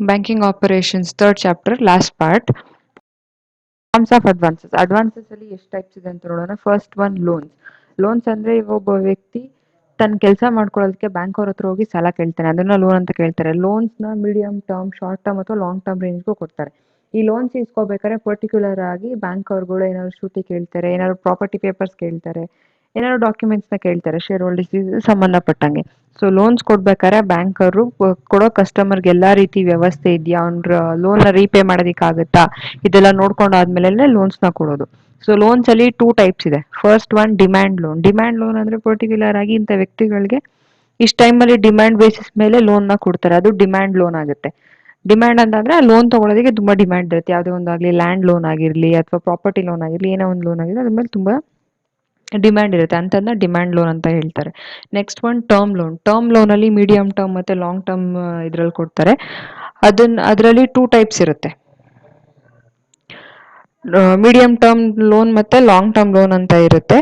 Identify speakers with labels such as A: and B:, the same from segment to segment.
A: Banking operations third chapter last part. Forms of advances. Advances ಅಲ್ಲಿ ಎಷ್ಟು types ಇದೆ ಅಂತ ನೋಡೋಣ. First one loans. ಲೋನ್ಸ್ ಅಂದ್ರೆ ಈಗ ಒಬ್ಬ ವ್ಯಕ್ತಿ ತನ್ನ ಕೆಲಸ ಮಾಡ್ಕೊಳ್ಳೋದಕ್ಕೆ ಬ್ಯಾಂಕ್ ಅವ್ರ ಹತ್ರ ಹೋಗಿ ಸಾಲ ಕೇಳ್ತಾನೆ, ಅದನ್ನ ಲೋನ್ ಅಂತ ಕೇಳ್ತಾರೆ. ಲೋನ್ಸ್ ನ ಮೀಡಿಯಂ ಟರ್ಮ್, ಶಾರ್ಟ್ ಟರ್ಮ್ ಅಥವಾ ಲಾಂಗ್ ಟರ್ಮ್ ರೇಂಜ್ಗೂ ಕೊಡ್ತಾರೆ. ಈ ಲೋನ್ಸ್ ಇಸ್ಕೋಬೇಕಾದ್ರೆ ಪರ್ಟಿಕ್ಯುಲರ್ ಆಗಿ ಬ್ಯಾಂಕ್ ಅವ್ರುಗಳು ಏನಾದ್ರು ಶೂಟಿ ಕೇಳ್ತಾರೆ, ಏನಾದ್ರು ಪ್ರಾಪರ್ಟಿ ಪೇಪರ್ಸ್ ಕೇಳ್ತಾರೆ, ಏನಾದ್ರು ಡಾಕ್ಯುಮೆಂಟ್ಸ್ ನ ಕೇಳ್ತಾರೆ ಶೇರ್ ಹೋಲ್ಡರ್ಸ್ ಸಂಬಂಧಪಟ್ಟಂಗೆ. ಸೊ ಲೋನ್ಸ್ ಕೊಡ್ಬೇಕಾದ್ರೆ ಬ್ಯಾಂಕರು ಕೊಡೋ ಕಸ್ಟಮರ್ಗೆ ಎಲ್ಲಾ ರೀತಿ ವ್ಯವಸ್ಥೆ ಇದೆಯಾ, ಅವ್ರ ಲೋನ್ ರೀಪೇ ಮಾಡೋದಿಕ್ಕಾಗತ್ತಾ, ಇದೆಲ್ಲ ನೋಡ್ಕೊಂಡಾದ್ಮೇಲೆ ಲೋನ್ಸ್ ನ ಕೊಡೋದು. ಸೊ ಲೋನ್ಸ್ ಅಲ್ಲಿ ಟೂ ಟೈಪ್ಸ್ ಇದೆ. First one demand loan. Demand loan ಅಂದ್ರೆ ಪರ್ಟಿಕ್ಯುಲರ್ ಆಗಿ ಇಂಥ ವ್ಯಕ್ತಿಗಳಿಗೆ ಇಷ್ಟ ಟೈಮಲ್ಲಿ ಡಿಮ್ಯಾಂಡ್ ಬೇಸಿಸ್ ಮೇಲೆ ಲೋನ್ ನ ಕೊಡ್ತಾರೆ, ಅದು ಡಿಮ್ಯಾಂಡ್ ಲೋನ್ ಆಗುತ್ತೆ. ಡಿಮ್ಯಾಂಡ್ ಅಂತಂದ್ರೆ ಲೋನ್ ತಗೊಳ್ಳೋದಕ್ಕೆ ತುಂಬಾ ಡಿಮ್ಯಾಂಡ್ ಇರುತ್ತೆ. ಯಾವುದೇ ಒಂದಾಗ್ಲಿ ಲ್ಯಾಂಡ್ ಲೋನ್ ಆಗಿರ್ಲಿ ಅಥವಾ ಪ್ರಾಪರ್ಟಿ ಲೋನ್ ಆಗಿರ್ಲಿ, ಏನೋ ಒಂದು ಲೋನ್ ಆಗಿರ್ಲಿ, ಅದ್ರ ಮೇಲೆ ತುಂಬಾ ಡಿಮ್ಯಾಂಡ್ ಇರುತ್ತೆ, ಅಂತದನ್ನ ಡಿಮ್ಯಾಂಡ್ ಲೋನ್ ಅಂತ ಹೇಳ್ತಾರೆ. Next one term loan. Term loan ಅಲ್ಲಿ ಮೀಡಿಯಂ ಟರ್ಮ್ ಮತ್ತೆ ಲಾಂಗ್ ಟರ್ಮ್ ಇದ್ರಲ್ಲಿ ಕೊಡ್ತಾರೆ. ಅದರಲ್ಲಿ ಟೂ ಟೈಪ್ಸ್ ಇರುತ್ತೆ, ಮೀಡಿಯಂ ಟರ್ಮ್ ಲೋನ್ ಮತ್ತೆ ಲಾಂಗ್ ಟರ್ಮ್ ಲೋನ್ ಅಂತ ಇರುತ್ತೆ.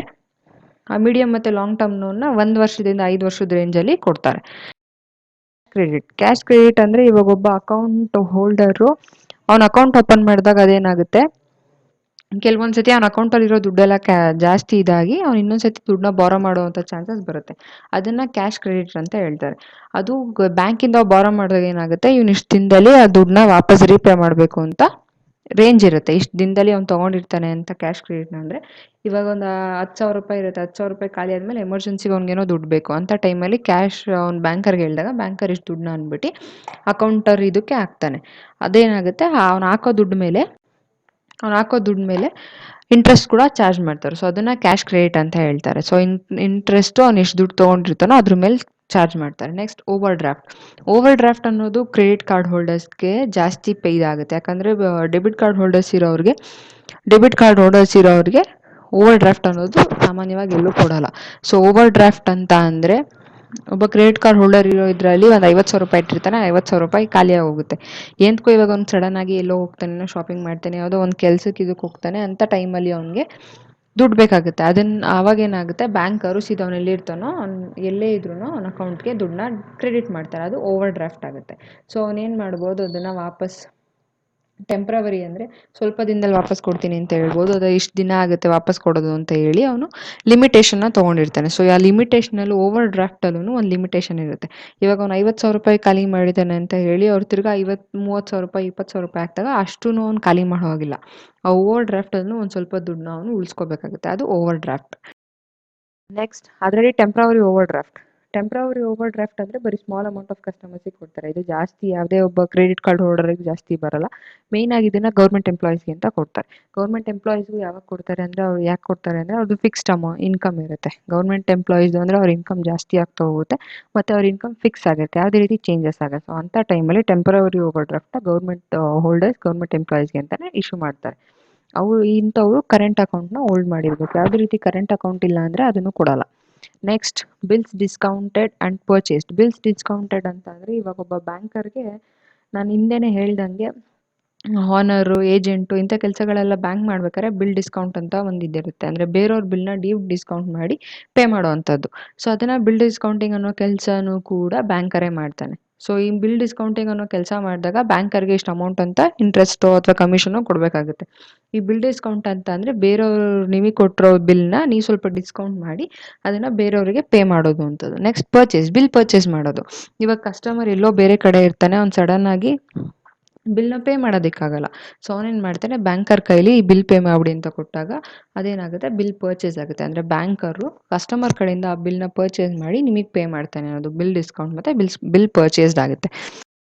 A: ಆ ಮೀಡಿಯಂ ಮತ್ತೆ ಲಾಂಗ್ ಟರ್ಮ್ ಲೋನ್ ನ 1 ವರ್ಷದಿಂದ 5 ವರ್ಷದ ರೇಂಜ್ ಅಲ್ಲಿ ಕೊಡ್ತಾರೆ. ಕ್ರೆಡಿಟ್. ಕ್ಯಾಶ್ ಕ್ರೆಡಿಟ್ ಅಂದ್ರೆ ಇವಾಗ ಒಬ್ಬ ಅಕೌಂಟ್ ಹೋಲ್ಡರ್ ಅವ್ನ ಅಕೌಂಟ್ ಓಪನ್ ಮಾಡಿದಾಗ ಅದೇನಾಗುತ್ತೆ, ಕೆಲವೊಂದ್ಸತಿ ಅವ್ನ ಅಕೌಂಟ್ ಅಲ್ಲಿ ಇರೋ ದುಡ್ಡೆಲ್ಲ ಜಾಸ್ತಿ ಇದಾಗಿ ಅವ್ನು ಇನ್ನೊಂದ್ಸತಿ ದುಡ್ಡನ್ನ ಬಾರೋ ಮಾಡುವಂತ ಚಾನ್ಸಸ್ ಬರುತ್ತೆ. ಅದನ್ನ ಕ್ಯಾಶ್ ಕ್ರೆಡಿಟ್ ಅಂತ ಹೇಳ್ತಾರೆ. ಅದು ಬ್ಯಾಂಕಿಂದ ಬಾರೋ ಮಾಡಿದಾಗ ಏನಾಗುತ್ತೆ, ಇವ್ನು ಇಷ್ಟು ದಿನದಲ್ಲಿ ಆ ದುಡ್ಡನ್ನ ವಾಪಸ್ ರೀಪೇ ಮಾಡಬೇಕು ಅಂತ ರೇಂಜ್ ಇರುತ್ತೆ. ಇಷ್ಟು ದಿನದಲ್ಲಿ ಅವ್ನು ತಗೊಂಡಿರ್ತಾನೆ ಅಂತ ಕ್ಯಾಶ್ ಕ್ರೆಡಿಟ್ ಅಂದ್ರೆ, ಇವಾಗ ಒಂದು 10,000 ರೂಪಾಯಿ ಇರುತ್ತೆ, 10,000 ರೂಪಾಯಿ ಖಾಲಿ ಆದ್ಮೇಲೆ ಎಮರ್ಜೆನ್ಸಿಗೆ ಅವ್ನಿಗೇನೋ ದುಡ್ಡು ಬೇಕು ಅಂತ ಟೈಮಲ್ಲಿ ಕ್ಯಾಶ್ ಅವ್ನು ಬ್ಯಾಂಕರ್ಗೆ ಹೇಳಿದಾಗ ಬ್ಯಾಂಕರ್ ಇಷ್ಟು ದುಡ್ಡನ್ನ ಅಂದ್ಬಿಟ್ಟು ಅಕೌಂಟರ್ ಇದಕ್ಕೆ ಹಾಕ್ತಾನೆ. ಅದೇನಾಗುತ್ತೆ, ಅವ್ನು ಹಾಕೋ ದುಡ್ಡು ಮೇಲೆ ಇಂಟ್ರೆಸ್ಟ್ ಕೂಡ ಚಾರ್ಜ್ ಮಾಡ್ತಾರೆ. ಸೊ ಅದನ್ನ ಕ್ಯಾಶ್ ಕ್ರೆಡಿಟ್ ಅಂತ ಹೇಳ್ತಾರೆ. ಸೊ ಇಂಟ್ರೆಸ್ಟ್ ಅವ್ನು ಎಷ್ಟು ದುಡ್ಡು ತೊಗೊಂಡಿರ್ತಾನೋ ಅದ್ರ ಮೇಲೆ ಚಾರ್ಜ್ ಮಾಡ್ತಾರೆ. Next over draft. Over draft ಅನ್ನೋದು ಕ್ರೆಡಿಟ್ ಕಾರ್ಡ್ ಹೋಲ್ಡರ್ಸ್ಗೆ ಜಾಸ್ತಿ ಪೇ ಇದಾಗುತ್ತೆ. ಯಾಕಂದ್ರೆ ಡೆಬಿಟ್ ಕಾರ್ಡ್ ಹೋಲ್ಡರ್ಸ್ ಇರೋರಿಗೆ ಓವರ್ ಡ್ರಾಫ್ಟ್ ಅನ್ನೋದು ಸಾಮಾನ್ಯವಾಗಿ ಎಲ್ಲೂ ಕೊಡಲ್ಲ. ಸೊ ಓವರ್ ಡ್ರಾಫ್ಟ್ ಅಂತ ಅಂದ್ರೆ, ಒಬ್ಬ ಕ್ರೆಡಿಟ್ ಕಾರ್ಡ್ ಹೋಲ್ಡರ್ ಇರೋ ಇದರಲ್ಲಿ ಒಂದು 50,000 ರೂಪಾಯಿ ಇಟ್ಟಿರ್ತಾನೆ, 50,000 ರೂಪಾಯಿ ಖಾಲಿಯಾಗಿ ಹೋಗುತ್ತೆ. ಏಂತಕ್ಕೂ ಇವಾಗ ಒಂದು ಸಡನ್ ಆಗಿ ಎಲ್ಲೋ ಹೋಗ್ತಾನೆ, ಶಾಪಿಂಗ್ ಮಾಡ್ತಾನೆ, ಯಾವುದೋ ಒಂದು ಕೆಲ್ಸಕ್ಕೆ ಇದಕ್ಕೆ ಹೋಗ್ತಾನೆ ಅಂತ ಟೈಮಲ್ಲಿ ಅವ್ನಿಗೆ ದುಡ್ಡು ಬೇಕಾಗುತ್ತೆ. ಆವಾಗ ಏನಾಗುತ್ತೆ, ಬ್ಯಾಂಕರು ಸೀದಾ ಅವ್ನು ಎಲ್ಲಿರ್ತಾನೋ ಎಲ್ಲೇ ಇದ್ರೂ ಅವ್ನ ಅಕೌಂಟ್ಗೆ ದುಡ್ಡನ್ನ ಕ್ರೆಡಿಟ್ ಮಾಡ್ತಾರೆ, ಅದು ಓವರ್ ಡ್ರಾಫ್ಟ್ ಆಗುತ್ತೆ. ಸೊ ಅವನೇನು ಮಾಡ್ಬೋದು, ಅದನ್ನ ವಾಪಸ್ ಟೆಂಪ್ರವರಿ ಅಂದರೆ ಸ್ವಲ್ಪ ದಿನದಲ್ಲಿ ವಾಪಸ್ ಕೊಡ್ತೀನಿ ಅಂತ ಹೇಳ್ಬೋದು, ಅದು ಇಷ್ಟು ದಿನ ಆಗುತ್ತೆ ವಾಪಸ್ ಕೊಡೋದು ಅಂತ ಹೇಳಿ ಅವನು ಲಿಮಿಟೇಷನ್ನ ತೊಗೊಂಡಿರ್ತಾನೆ. ಸೊ ಆ ಲಿಮಿಟೇಷನಲ್ಲಿ ಓವರ್ ಡ್ರಾಫ್ಟಲ್ಲೂ ಒಂದು ಲಿಮಿಟೇಷನ್ ಇರುತ್ತೆ. ಇವಾಗ ಅವ್ನು 50,000 ರೂಪಾಯಿ ಖಾಲಿ ಮಾಡಿದ್ದಾನೆ ಅಂತ ಹೇಳಿ ಅವ್ರು ತಿರ್ಗಾ 30,000 ರೂಪಾಯಿ 20,000 ರೂಪಾಯಿ ಹಾಕ್ದಾಗ ಅಷ್ಟೂ ಅವ್ನು ಖಾಲಿ ಮಾಡೋ ಹಾಗಿಲ್ಲ. ಆ ಓವರ್ ಡ್ರಾಫ್ಟಲ್ಲೂ ಒಂದು ಸ್ವಲ್ಪ ದುಡ್ಡನ್ನ ಅವನು ಉಳಿಸ್ಕೋಬೇಕಾಗುತ್ತೆ, ಅದು ಓವರ್ ಡ್ರಾಫ್ಟ್. ನೆಕ್ಸ್ಟ್ ಅದರಲ್ಲಿ temporary over draft. Temporary over draft ಅಂದರೆ ಬರೀ ಸ್ಮಾಲ್ ಅಮೌಂಟ್ ಆಫ್ ಕಸ್ಟಮರ್ಸಿಗೆ ಕೊಡ್ತಾರೆ. ಇದು ಜಾಸ್ತಿ ಯಾವುದೇ ಒಬ್ಬ ಕ್ರೆಡಿಟ್ ಕಾರ್ಡ್ ಹೋಲ್ಡರ್ಗೆ ಜಾಸ್ತಿ ಬರಲ್ಲ. ಮೇಯ್ನ್ ಆಗಿ ಇದನ್ನ ಗೌರ್ಮೆಂಟ್ ಎಂಪ್ಲಾಯೀಸ್ಗೆ ಅಂತ ಕೊಡ್ತಾರೆ. ಗೌರ್ಮೆಂಟ್ ಎಂಪ್ಲಾಯೀಸ್ಗೂ ಯಾವಾಗ ಕೊಡ್ತಾರೆ ಅಂದರೆ, ಅವ್ರು ಯಾಕೆ ಕೊಡ್ತಾರೆ ಅಂದರೆ ಅವ್ರದ್ದು ಫಿಕ್ಸ್ಡ್ ಇನ್ಕಮ್ ಇರುತ್ತೆ. ಗೌರ್ಮೆಂಟ್ ಎಂಪ್ಲಾಯೀಸ್ ಅಂದರೆ ಅವ್ರ ಇನ್ಕಮ್ ಜಾಸ್ತಿ ಆಗ್ತಾ ಹೋಗುತ್ತೆ ಮತ್ತು ಅವ್ರ ಇನ್ಕಮ್ ಫಿಕ್ಸ್ ಆಗುತ್ತೆ, ಯಾವುದೇ ರೀತಿ ಚೇಂಜಸ್ ಆಗುತ್ತೆ. ಸೊ ಅಂಥ ಟೈಮಲ್ಲಿ temporary overdraft government holders, government ಎಂಪ್ಲಾಯೀಸ್ಗೆ ಅಂತಲೇ ಇಶ್ಯೂ ಮಾಡ್ತಾರೆ. ಇಂಥವ್ರು ಕರೆಂಟ್ ಅಕೌಂಟ್ನ ಹೋಲ್ಡ್ ಮಾಡಿರ್ಬೇಕು. ಯಾವುದೇ ರೀತಿ ಕರೆಂಟ್ ಅಕೌಂಟ್ ಇಲ್ಲ ಅಂದರೆ ಅದನ್ನು ಕೊಡಲ್ಲ. Next bills discounted and purchased. Bills discounted ಅಂತ ಅಂದರೆ, ಇವಾಗ ಒಬ್ಬ ಬ್ಯಾಂಕರ್ಗೆ ನಾನು ಹಿಂದೆನೇ ಹೇಳ್ದಂಗೆ ಹಾನರು, ಏಜೆಂಟು ಇಂಥ ಕೆಲಸಗಳೆಲ್ಲ ಬ್ಯಾಂಕ್ ಮಾಡ್ಬೇಕಾದ್ರೆ ಬಿಲ್ ಡಿಸ್ಕೌಂಟ್ ಅಂತ ಒಂದು ಇದಿರುತ್ತೆ. ಅಂದರೆ ಬೇರೆಯವ್ರ ಬಿಲ್ನ ಡೀಪ್ ಡಿಸ್ಕೌಂಟ್ ಮಾಡಿ ಪೇ ಮಾಡೋ ಅಂಥದ್ದು. ಸೊ ಅದನ್ನು ಬಿಲ್ ಡಿಸ್ಕೌಂಟಿಂಗ್ ಅನ್ನೋ ಕೆಲಸನೂ ಕೂಡ ಬ್ಯಾಂಕರೇ ಮಾಡ್ತಾನೆ. ಸೊ ಈ ಬಿಲ್ ಡಿಸ್ಕೌಂಟಿಂಗ್ ಅನ್ನೋ ಕೆಲಸ ಮಾಡಿದಾಗ ಬ್ಯಾಂಕರ್ಗೆ ಇಷ್ಟು ಅಮೌಂಟ್ ಅಂತ ಇಂಟ್ರೆಸ್ಟು ಅಥವಾ ಕಮಿಷನು ಕೊಡಬೇಕಾಗುತ್ತೆ. ಈ ಬಿಲ್ ಡಿಸ್ಕೌಂಟ್ ಅಂತ ಅಂದರೆ ಬೇರೆಯವ್ರು ನಿಮಗೆ ಕೊಟ್ಟಿರೋ ಬಿಲ್ನ ನೀವು ಸ್ವಲ್ಪ ಡಿಸ್ಕೌಂಟ್ ಮಾಡಿ ಅದನ್ನು ಬೇರೆಯವರಿಗೆ ಪೇ ಮಾಡೋದು ಅಂಥದ್ದು. ನೆಕ್ಸ್ಟ್ ಬಿಲ್ ಪರ್ಚೇಸ್ ಮಾಡೋದು. ಇವಾಗ ಕಸ್ಟಮರ್ ಎಲ್ಲೋ ಬೇರೆ ಕಡೆ ಇರ್ತಾನೆ, ಅವ್ನು ಸಡನ್ ಆಗಿ ಬಿಲ್ನ ಪೇ ಮಾಡೋದಕ್ಕಾಗಲ್ಲ. ಸೊ ಅವನೇನು ಮಾಡ್ತಾನೆ, ಬ್ಯಾಂಕರ್ ಕೈಲಿ ಈ ಬಿಲ್ ಪೇ ಮಾಡಿಬಿಡಿ ಅಂತ ಕೊಟ್ಟಾಗ ಅದೇನಾಗುತ್ತೆ, ಬಿಲ್ ಪರ್ಚೇಸ್ ಆಗುತ್ತೆ. ಅಂದರೆ ಬ್ಯಾಂಕರು ಕಸ್ಟಮರ್ ಕಡೆಯಿಂದ ಆ ಬಿಲ್ನ ಪರ್ಚೇಸ್ ಮಾಡಿ ನಿಮಗೆ ಪೇ ಮಾಡ್ತಾನೆ ಅನ್ನೋದು ಬಿಲ್ ಡಿಸ್ಕೌಂಟ್ ಮತ್ತು ಬಿಲ್ ಪರ್ಚೇಸ್ಡ್ ಆಗುತ್ತೆ.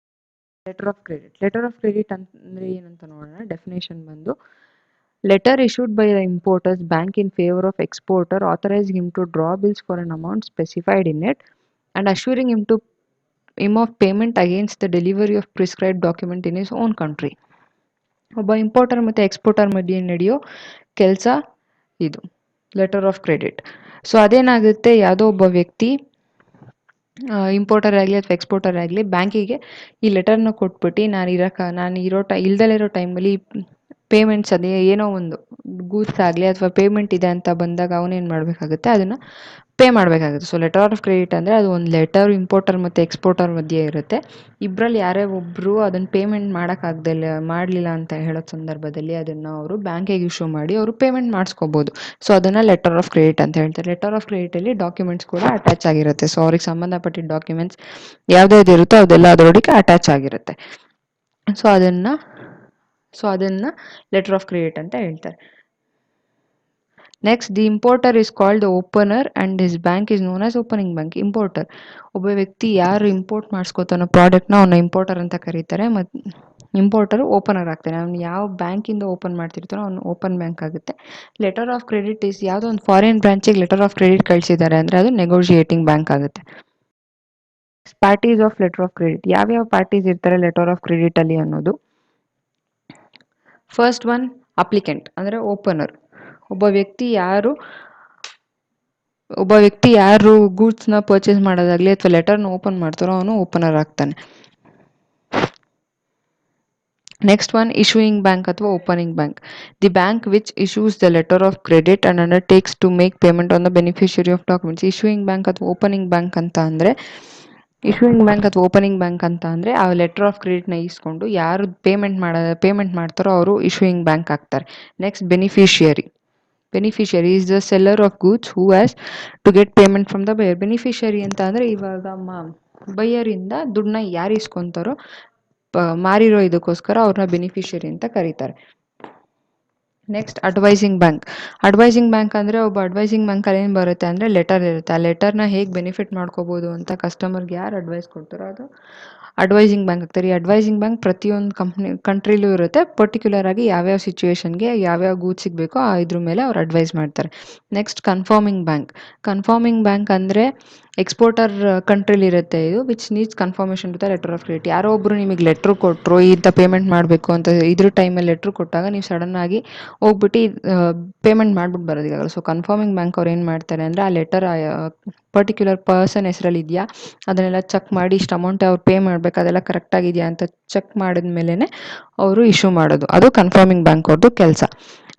A: Letter of credit. Letter of credit ಅಂದರೆ ಏನಂತ ನೋಡೋಣ. ಡೆಫಿನೇಷನ್ ಬಂದು, letter issued by the importer's bank in favor of exporter authorizing him to draw bills for an amount specified in it and assuring him of payment against the delivery of prescribed document in his own country. ಒಬ್ಬ importer ಮತ್ತು exporter ಮಧ್ಯೆ ನಡೆಯೋ ಕೆಲಸ ಇದು letter of credit. So ಅದೇನಾಗುತ್ತೆ, ಯಾವುದೋ ಒಬ್ಬ ವ್ಯಕ್ತಿ ಇಂಪೋರ್ಟರ್ ಆಗಲಿ ಅಥವಾ ಎಕ್ಸ್ಪೋರ್ಟರ್ ಆಗಲಿ ಬ್ಯಾಂಕಿಗೆ ಈ ಲೆಟರ್ನ ಕೊಟ್ಬಿಟ್ಟು ನಾನು ಇಲ್ದಲೇ ಇರೋ ಟೈಮಲ್ಲಿ ಪೇಮೆಂಟ್ಸ್ ಅದೇ ಏನೋ ಒಂದು ಗೂಡ್ಸ್ ಆಗಲಿ ಅಥವಾ ಪೇಮೆಂಟ್ ಇದೆ ಅಂತ ಬಂದಾಗ ಅವನೇನು ಮಾಡಬೇಕಾಗುತ್ತೆ, ಅದನ್ನು ಪೇ ಮಾಡಬೇಕಾಗುತ್ತೆ. ಸೊ ಲೆಟರ್ ಆಫ್ ಕ್ರೆಡಿಟ್ ಅಂದರೆ ಅದು ಒಂದು ಲೆಟರ್ ಇಂಪೋರ್ಟರ್ ಮತ್ತು ಎಕ್ಸ್ಪೋರ್ಟರ್ ಮಧ್ಯೆ ಇರುತ್ತೆ. ಇಬ್ಬರಲ್ಲಿ ಯಾರೇ ಒಬ್ಬರು ಅದನ್ನು ಪೇಮೆಂಟ್ ಮಾಡಲಿಲ್ಲ ಅಂತ ಹೇಳೋ ಸಂದರ್ಭದಲ್ಲಿ ಅದನ್ನು ಅವರು ಬ್ಯಾಂಕಿಗೆ ಇಶ್ಯೂ ಮಾಡಿ ಅವರು ಪೇಮೆಂಟ್ ಮಾಡಿಸ್ಕೋಬೋದು. ಸೊ ಅದನ್ನು ಲೆಟರ್ ಆಫ್ ಕ್ರೆಡಿಟ್ ಅಂತ ಹೇಳ್ತಾರೆ. ಲೆಟರ್ ಆಫ್ ಕ್ರೆಡಿಟಲ್ಲಿ ಡಾಕ್ಯುಮೆಂಟ್ಸ್ ಕೂಡ ಅಟ್ಯಾಚ್ ಆಗಿರುತ್ತೆ. ಸೊ ಅವ್ರಿಗೆ ಸಂಬಂಧಪಟ್ಟಿದ್ದ ಡಾಕ್ಯುಮೆಂಟ್ಸ್ ಯಾವುದ್ಯಾವ್ದು ಇರುತ್ತೋ ಅದೆಲ್ಲ ಅದರೊಳಗೆ ಅಟ್ಯಾಚ್ ಆಗಿರುತ್ತೆ. ಸೊ ಅದನ್ನು ಲೆಟರ್ ಆಫ್ ಕ್ರೆಡಿಟ್ ಅಂತ ಹೇಳ್ತಾರೆ. Next, the importer is called the opener and his bank is known as opening bank. Importer ಒಬ್ಬ ವ್ಯಕ್ತಿ ಯಾರು ಇಂಪೋರ್ಟ್ ಮಾಡಿಸ್ಕೋತಾನೋ ಪ್ರಾಡಕ್ಟ್ನ ಅವನ್ನ ಇಂಪೋರ್ಟರ್ ಅಂತ ಕರೀತಾರೆ. ಮತ್ತು ಇಂಪೋರ್ಟರ್ ಓಪನರ್ ಆಗ್ತಾನೆ. ಅವ್ನು ಯಾವ ಬ್ಯಾಂಕಿಂದ ಓಪನ್ ಮಾಡ್ತಿರ್ತಾನೋ ಅವ್ನು ಓಪನ್ ಬ್ಯಾಂಕ್ ಆಗುತ್ತೆ. ಲೆಟರ್ ಆಫ್ ಕ್ರೆಡಿಟ್ ಇಸ್ ಯಾವುದೋ ಒಂದು ಫಾರಿನ್ ಬ್ರಾಂಚಿಗೆ ಲೆಟರ್ ಆಫ್ ಕ್ರೆಡಿಟ್ ಕಳಿಸಿದ್ದಾರೆ ಅಂದರೆ ಅದು ನೆಗೋಷಿಯೇಟಿಂಗ್ ಬ್ಯಾಂಕ್ ಆಗುತ್ತೆ. Parties of letter of credit, ಯಾವ್ಯಾವ ಪಾರ್ಟೀಸ್ ಇರ್ತಾರೆ ಲೆಟರ್ ಆಫ್ ಕ್ರೆಡಿಟ್ ಅಲ್ಲಿ ಅನ್ನೋದು. ಫಸ್ಟ್ ಒನ್ ಅಪ್ಲಿಕೆಂಟ್ ಅಂದರೆ ಓಪನರ್. ಒಬ್ಬ ವ್ಯಕ್ತಿ ಯಾರು ಗೂಡ್ಸ್ನ ಪರ್ಚೇಸ್ ಮಾಡೋದಾಗಲಿ ಅಥವಾ ಲೆಟರ್ನ ಓಪನ್ ಮಾಡ್ತಾರೋ ಅವನು ಓಪನರ್ ಆಗ್ತಾನೆ. ನೆಕ್ಸ್ಟ್ ಒನ್ ಇಶ್ಯೂಯಿಂಗ್ ಬ್ಯಾಂಕ್ ಅಥವಾ opening bank. The bank which issues the letter of credit and undertakes to make payment on the beneficiary of documents. Issuing bank ಅಥವಾ ಓಪನಿಂಗ್ ಬ್ಯಾಂಕ್ ಅಂತ ಅಂದರೆ ಆ ಲೆಟರ್ ಆಫ್ ಕ್ರೆಡಿಟ್ನ ಇಸ್ಕೊಂಡು ಯಾರು payment ಮಾಡ್ತಾರೋ ಅವರು ಇಶ್ಯೂಯಿಂಗ್ ಬ್ಯಾಂಕ್ ಆಗ್ತಾರೆ. Next, beneficiary is the seller of goods who has to get payment from the buyer. Beneficiary ಅಂತ ಅಂದರೆ ಇವಾಗ ಬೈಯರಿಂದ ದುಡ್ಡನ್ನ ಯಾರು ಇಸ್ಕೊತಾರೋ ಮಾರಿರೋ ಇದಕ್ಕೋಸ್ಕರ ಅವ್ರನ್ನ ಬೆನಿಫಿಷಿಯರಿ ಅಂತ ಕರೀತಾರೆ. ನೆಕ್ಸ್ಟ್, ಅಡ್ವೈಸಿಂಗ್ ಬ್ಯಾಂಕ್ ಅಂದರೆ ಒಬ್ಬ ಅಡ್ವೈಸಿಂಗ್ ಬ್ಯಾಂಕಲ್ಲಿ ಏನು ಬರುತ್ತೆ ಅಂದರೆ ಲೆಟರ್ ಇರುತ್ತೆ. ಆ ಲೆಟರ್ನ ಹೇಗೆ ಬೆನಿಫಿಟ್ ಮಾಡ್ಕೋಬೋದು ಅಂತ ಕಸ್ಟಮರ್ಗೆ ಯಾರು ಅಡ್ವೈಸ್ ಕೊಡ್ತಾರೋ ಅದು ಅಡ್ವೈಸಿಂಗ್ ಬ್ಯಾಂಕ್ ಆಗ್ತಾರೆ. ಈ ಅಡ್ವೈಸಿಂಗ್ ಬ್ಯಾಂಕ್ ಪ್ರತಿಯೊಂದು ಕಂಟ್ರಿಲೂ ಇರುತ್ತೆ. ಪರ್ಟಿಕ್ಯುಲರ್ ಆಗಿ ಯಾವ್ಯಾವ ಸಿಚುವೇಶನ್ಗೆ ಯಾವ್ಯಾವ ಗೂಡ್ಸ್ ಸಿಗಬೇಕೋ ಇದ್ರ ಮೇಲೆ ಅವ್ರು ಅಡ್ವೈಸ್ ಮಾಡ್ತಾರೆ. ನೆಕ್ಸ್ಟ್, ಕನ್ಫರ್ಮಿಂಗ್ ಬ್ಯಾಂಕ್ ಅಂದರೆ ಎಕ್ಸ್ಪೋರ್ಟರ್ ಕಂಟ್ರಿಲಿ ಇರುತ್ತೆ ಇದು, which needs confirmation to the letter of credit. ಯಾರೋ ಒಬ್ಬರು ನಿಮಗೆ ಲೆಟ್ರ್ ಕೊಟ್ಟರು ಇಂಥ ಪೇಮೆಂಟ್ ಮಾಡಬೇಕು ಅಂತ ಇದ್ರ ಟೈಮಲ್ಲಿ ಲೆಟ್ರ್ ಕೊಟ್ಟಾಗ ನೀವು ಸಡನ್ನಾಗಿ ಹೋಗ್ಬಿಟ್ಟು ಪೇಮೆಂಟ್ ಮಾಡ್ಬಿಟ್ಟು ಬರೋದಕ್ಕಾಗಲ್ಲ. ಸೊ ಕನ್ಫರ್ಮಿಂಗ್ ಬ್ಯಾಂಕ್ ಅವ್ರು ಏನು ಮಾಡ್ತಾರೆ ಅಂದರೆ ಆ ಲೆಟರ್ ಪರ್ಟಿಕ್ಯುಲರ್ ಪರ್ಸನ್ ಹೆಸರಲ್ಲಿ ಇದೆಯಾ ಅದನ್ನೆಲ್ಲ ಚೆಕ್ ಮಾಡಿ ಇಷ್ಟು ಅಮೌಂಟ್ ಅವ್ರು ಪೇ ಮಾಡಬೇಕು ಅದೆಲ್ಲ ಕರೆಕ್ಟಾಗಿದೆಯಾ ಅಂತ ಚೆಕ್ ಮಾಡಿದ ಮೇಲೇ ಅವರು ಇಶ್ಯೂ ಮಾಡೋದು. ಅದು ಕನ್ಫರ್ಮಿಂಗ್ ಬ್ಯಾಂಕ್ ಅವ್ರದ್ದು ಕೆಲಸ.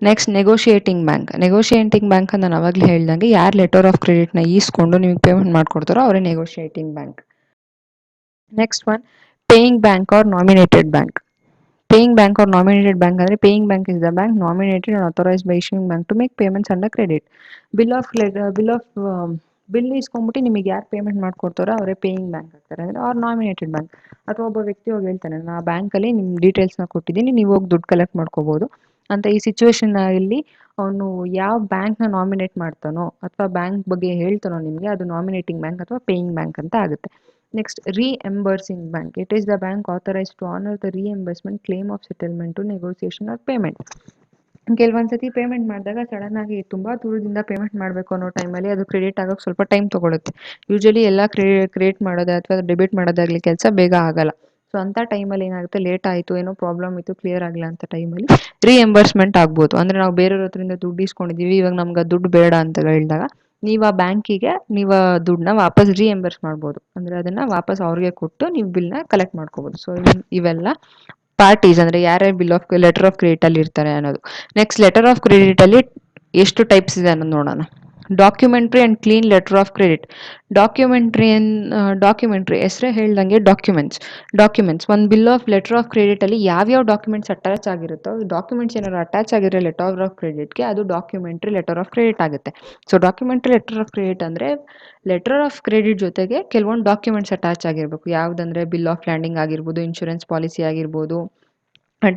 A: ನೆಕ್ಸ್ಟ್, ನೆಗೋಷಿಯೇಟಿಂಗ್ ಬ್ಯಾಂಕ್ ಅಂತ ನಾನು ಅವಾಗಲೇ ಹೇಳ್ದಂಗೆ ಯಾರು ಲೆಟರ್ ಆಫ್ ಕ್ರೆಡಿಟ್ನ ಈಸ್ಕೊಂಡು ನಿಮಗೆ ಪೇಮೆಂಟ್ ಮಾಡ್ಕೊಡ್ತಾರೋ ಅವರೇ negotiating bank. Next one, paying bank or nominated bank. Paying bank or nominated bank ಅಂದರೆ paying bank is the bank nominated and authorized by issuing bank to make payments under credit. Bill ಇಸ್ಕೊಂಡ್ಬಿಟ್ಟು ನಿಮಗೆ ಯಾರು payment ಮಾಡ್ಕೊಡ್ತಾರೋ ಅವರೇ paying bank ಆಗ್ತಾರೆ ಅಂದರೆ R nominated bank. ಅಥವಾ ಒಬ್ಬ ವ್ಯಕ್ತಿ ಹೋಗಿ ಹೇಳ್ತಾನೆ ನಾನು ಆ ಬ್ಯಾಂಕಲ್ಲಿ ನಿಮ್ಮ ಡೀಟೇಲ್ಸ್ನ ಕೊಟ್ಟಿದ್ದೀನಿ ನೀವು ಹೋಗಿ ದುಡ್ಡು ಕಲೆಕ್ಟ್ ಮಾಡ್ಕೋಬೋದು ಅಂತ. ಈ ಸಿಚುವೇಶನಲ್ಲಿ ಅವನು ಯಾವ ಬ್ಯಾಂಕ್ನ ನಾಮಿನೇಟ್ ಮಾಡ್ತಾನೋ ಅಥವಾ ಬ್ಯಾಂಕ್ ಬಗ್ಗೆ ಹೇಳ್ತಾನೋ ನಿಮಗೆ ಅದು ನಾಮಿನೇಟಿಂಗ್ ಬ್ಯಾಂಕ್ ಅಥವಾ ಪೇಯಿಂಗ್ ಬ್ಯಾಂಕ್ ಅಂತ ಆಗುತ್ತೆ. Next, reimbursing bank. It is the bank authorized to honor the reimbursement claim of settlement to negotiation or payment. ಕೆಲವೊಂದ್ಸತಿ ಪೇಮೆಂಟ್ ಮಾಡಿದಾಗ ಸಡನ್ ಆಗಿ ತುಂಬ ದೂರದಿಂದ ಪೇಮೆಂಟ್ ಮಾಡಬೇಕು ಅನ್ನೋ ಟೈಮಲ್ಲಿ ಅದು ಕ್ರೆಡಿಟ್ ಆಗೋಕ್ಕೆ ಸ್ವಲ್ಪ ಟೈಮ್ ತೊಗೊಳುತ್ತೆ. ಯೂಶಲಿ ಎಲ್ಲ ಕ್ರಿಯೇಟ್ ಮಾಡೋದು ಅಥವಾ ಡೆಬಿಟ್ ಮಾಡೋದಾಗಲಿ ಕೆಲಸ ಬೇಗ ಆಗಲ್ಲ. ಸೊ ಅಂಥ ಟೈಮಲ್ಲಿ ಏನಾಗುತ್ತೆ, ಲೇಟ್ ಆಯಿತು ಏನೋ ಪ್ರಾಬ್ಲಮ್ ಇತ್ತು ಕ್ಲಿಯರ್ ಆಗಿಲ್ಲ ಅಂತ ಟೈಮಲ್ಲಿ ರಿಎಂಬರ್ಸ್ಮೆಂಟ್ ಆಗ್ಬೋದು. ಅಂದರೆ ನಾವು ಬೇರೆಯವ್ರ ಹತ್ರದಿಂದ ದುಡ್ಡು ಇಸ್ಕೊಂಡಿದ್ದೀವಿ ಇವಾಗ ನಮ್ಗೆ ದುಡ್ಡು ಬೇಡ ಅಂತ ಹೇಳಿದಾಗ ನೀವು ಆ ಬ್ಯಾಂಕಿಗೆ ನೀವು ದುಡ್ಡನ್ನ ವಾಪಸ್ ರಿಎಂಬರ್ಸ್ ಮಾಡ್ಬೋದು. ಅಂದರೆ ಅದನ್ನು ವಾಪಸ್ ಅವ್ರಿಗೆ ಕೊಟ್ಟು ನೀವು ಬಿಲ್ನ ಕಲೆಕ್ಟ್ ಮಾಡ್ಕೋಬೋದು. ಸೊ ಇವೆಲ್ಲ ಪಾರ್ಟೀಸ್ ಅಂದರೆ ಯಾರ್ಯಾರು ಲೆಟರ್ ಆಫ್ ಕ್ರೆಡಿಟಲ್ಲಿ ಇರ್ತಾರೆ ಅನ್ನೋದು. ನೆಕ್ಸ್ಟ್, ಲೆಟರ್ ಆಫ್ ಕ್ರೆಡಿಟಲ್ಲಿ ಎಷ್ಟು ಟೈಪ್ಸ್ ಇದೆ ಅನ್ನೋದು ನೋಡೋಣ. Documentary and clean letter of credit. Documentary ಹೆಸರೇ ಹೇಳ್ದಂಗೆ ಡಾಕ್ಯುಮೆಂಟ್ಸ್ ಒಂದು ಬಿಲ್ ಆಫ್ ಲೆಟರ್ ಆಫ್ ಕ್ರೆಡಿಟಲ್ಲಿ ಯಾವ್ಯಾವ ಡಾಕ್ಯುಮೆಂಟ್ಸ್ ಅಟ್ಯಾಚ್ ಆಗಿರುತ್ತೋ ಡಾಕ್ಯುಮೆಂಟ್ಸ್ ಏನಾದ್ರು ಅಟ್ಯಾಚ್ ಆಗಿರೋ ಲೆಟರ್ ಆಫ್ ಕ್ರೆಡಿಟ್ಗೆ ಅದು ಡಾಕ್ಯುಮೆಂಟ್ರಿ ಲೆಟರ್ ಆಫ್ ಕ್ರೆಡಿಟ್ ಆಗುತ್ತೆ. So documentary letter of credit ಅಂದರೆ ಲೆಟರ್ ಆಫ್ ಕ್ರೆಡಿಟ್ ಜೊತೆಗೆ ಕೆಲವೊಂದು ಡಾಕ್ಯುಮೆಂಟ್ಸ್ ಅಟ್ಯಾಚ್ ಆಗಿರಬೇಕು. ಯಾವುದಂದರೆ ಬಿಲ್ ಆಫ್ ಲ್ಯಾಂಡಿಂಗ್ ಆಗಿರ್ಬೋದು, ಇನ್ಶೂರೆನ್ಸ್ ಪಾಲಿಸಿ ಆಗಿರ್ಬೋದು,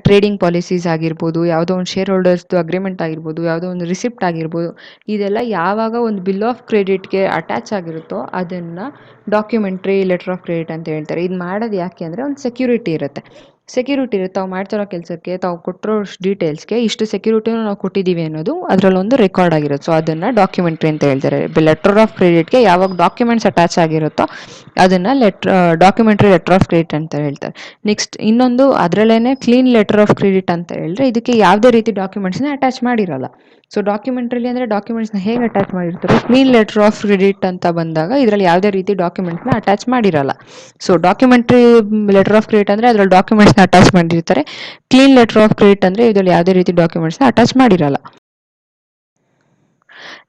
A: ಟ್ರೇಡಿಂಗ್ ಪಾಲಿಸೀಸ್ ಆಗಿರ್ಬೋದು, ಯಾವುದೋ ಒಂದು ಶೇರ್ ಹೋಲ್ಡರ್ಸ್ದು ಅಗ್ರಿಮೆಂಟ್ ಆಗಿರ್ಬೋದು, ಯಾವುದೋ ಒಂದು ರಿಸಿಪ್ಟ್ ಆಗಿರ್ಬೋದು. ಇದೆಲ್ಲ ಯಾವಾಗ ಒಂದು ಬಿಲ್ ಆಫ್ ಕ್ರೆಡಿಟ್ಗೆ ಅಟ್ಯಾಚ್ ಆಗಿರುತ್ತೋ ಅದನ್ನು ಡಾಕ್ಯುಮೆಂಟ್ರಿ ಲೆಟರ್ ಆಫ್ ಕ್ರೆಡಿಟ್ ಅಂತ ಹೇಳ್ತಾರೆ. ಇದು ಮಾಡೋದು ಯಾಕೆ ಅಂದರೆ ಒಂದು ಸೆಕ್ಯೂರಿಟಿ ಇರುತ್ತೆ. ತಾವು ಮಾಡ್ತಿರೋ ಕೆಲಸಕ್ಕೆ ತಾವು ಕೊಟ್ಟಿರೋ ಡೀಟೇಲ್ಸ್ಗೆ ಇಷ್ಟು ಸೆಕ್ಯೂರಿಟಿನೂ ನಾವು ಕೊಟ್ಟಿದ್ದೀವಿ ಅನ್ನೋದು ಅದರಲ್ಲೊಂದು ರೆಕಾರ್ಡ್ ಆಗಿರುತ್ತೆ. ಸೊ ಅದನ್ನು ಡಾಕ್ಯುಮೆಂಟ್ರಿ ಅಂತ ಹೇಳ್ತಾರೆ. ಲೆಟರ್ ಆಫ್ ಕ್ರೆಡಿಟ್ಗೆ ಯಾವಾಗ ಡಾಕ್ಯುಮೆಂಟ್ಸ್ ಅಟ್ಯಾಚ್ ಆಗಿರುತ್ತೋ ಅದನ್ನು ಡಾಕ್ಯುಮೆಂಟ್ರಿ ಲೆಟರ್ ಆಫ್ ಕ್ರೆಡಿಟ್ ಅಂತ ಹೇಳ್ತಾರೆ. ನೆಕ್ಸ್ಟ್, ಇನ್ನೊಂದು ಅದರಲ್ಲೇ ಕ್ಲೀನ್ ಲೆಟರ್ ಆಫ್ ಕ್ರೆಡಿಟ್ ಅಂತ ಹೇಳಿದ್ರೆ ಇದಕ್ಕೆ ಯಾವುದೇ ರೀತಿ ಡಾಕ್ಯುಮೆಂಟ್ಸ್ನ ಅಟ್ಯಾಚ್ ಮಾಡಿರಲ್ಲ. ಸೊ ಡಾಕ್ಯುಮೆಂಟ್ರಿಲಿ ಅಂದರೆ ಡಾಕ್ಯುಮೆಂಟ್ಸ್ನ ಹೇಗೆ ಅಟ್ಯಾಚ್ ಮಾಡಿರ್ತಾರೆ, ಕ್ಲೀನ್ ಲೆಟರ್ ಆಫ್ ಕ್ರೆಡಿಟ್ ಅಂತ ಬಂದಾಗ ಇದರಲ್ಲಿ ಯಾವುದೇ ರೀತಿ ಡಾಕ್ಯುಮೆಂಟ್ಸ್ನ ಅಟ್ಯಾಚ್ ಮಾಡಿರಲ್ಲ. So documentary letter of credit ಅಂದರೆ ಅದರಲ್ಲಿ ಡಾಕ್ಯುಮೆಂಟ್ಸ್ನ ಅಟ್ಯಾಚ್ ಮಾಡಿರ್ತಾರೆ. ಕ್ಲೀನ್ ಲೆಟರ್ ಆಫ್ ಕ್ರೆಡಿಟ್ ಅಂದರೆ ಇದರಲ್ಲಿ ಯಾವುದೇ ರೀತಿ ಡಾಕ್ಯುಮೆಂಟ್ಸ್ನ ಅಟ್ಯಾಚ್ ಮಾಡಿರಲ್ಲ.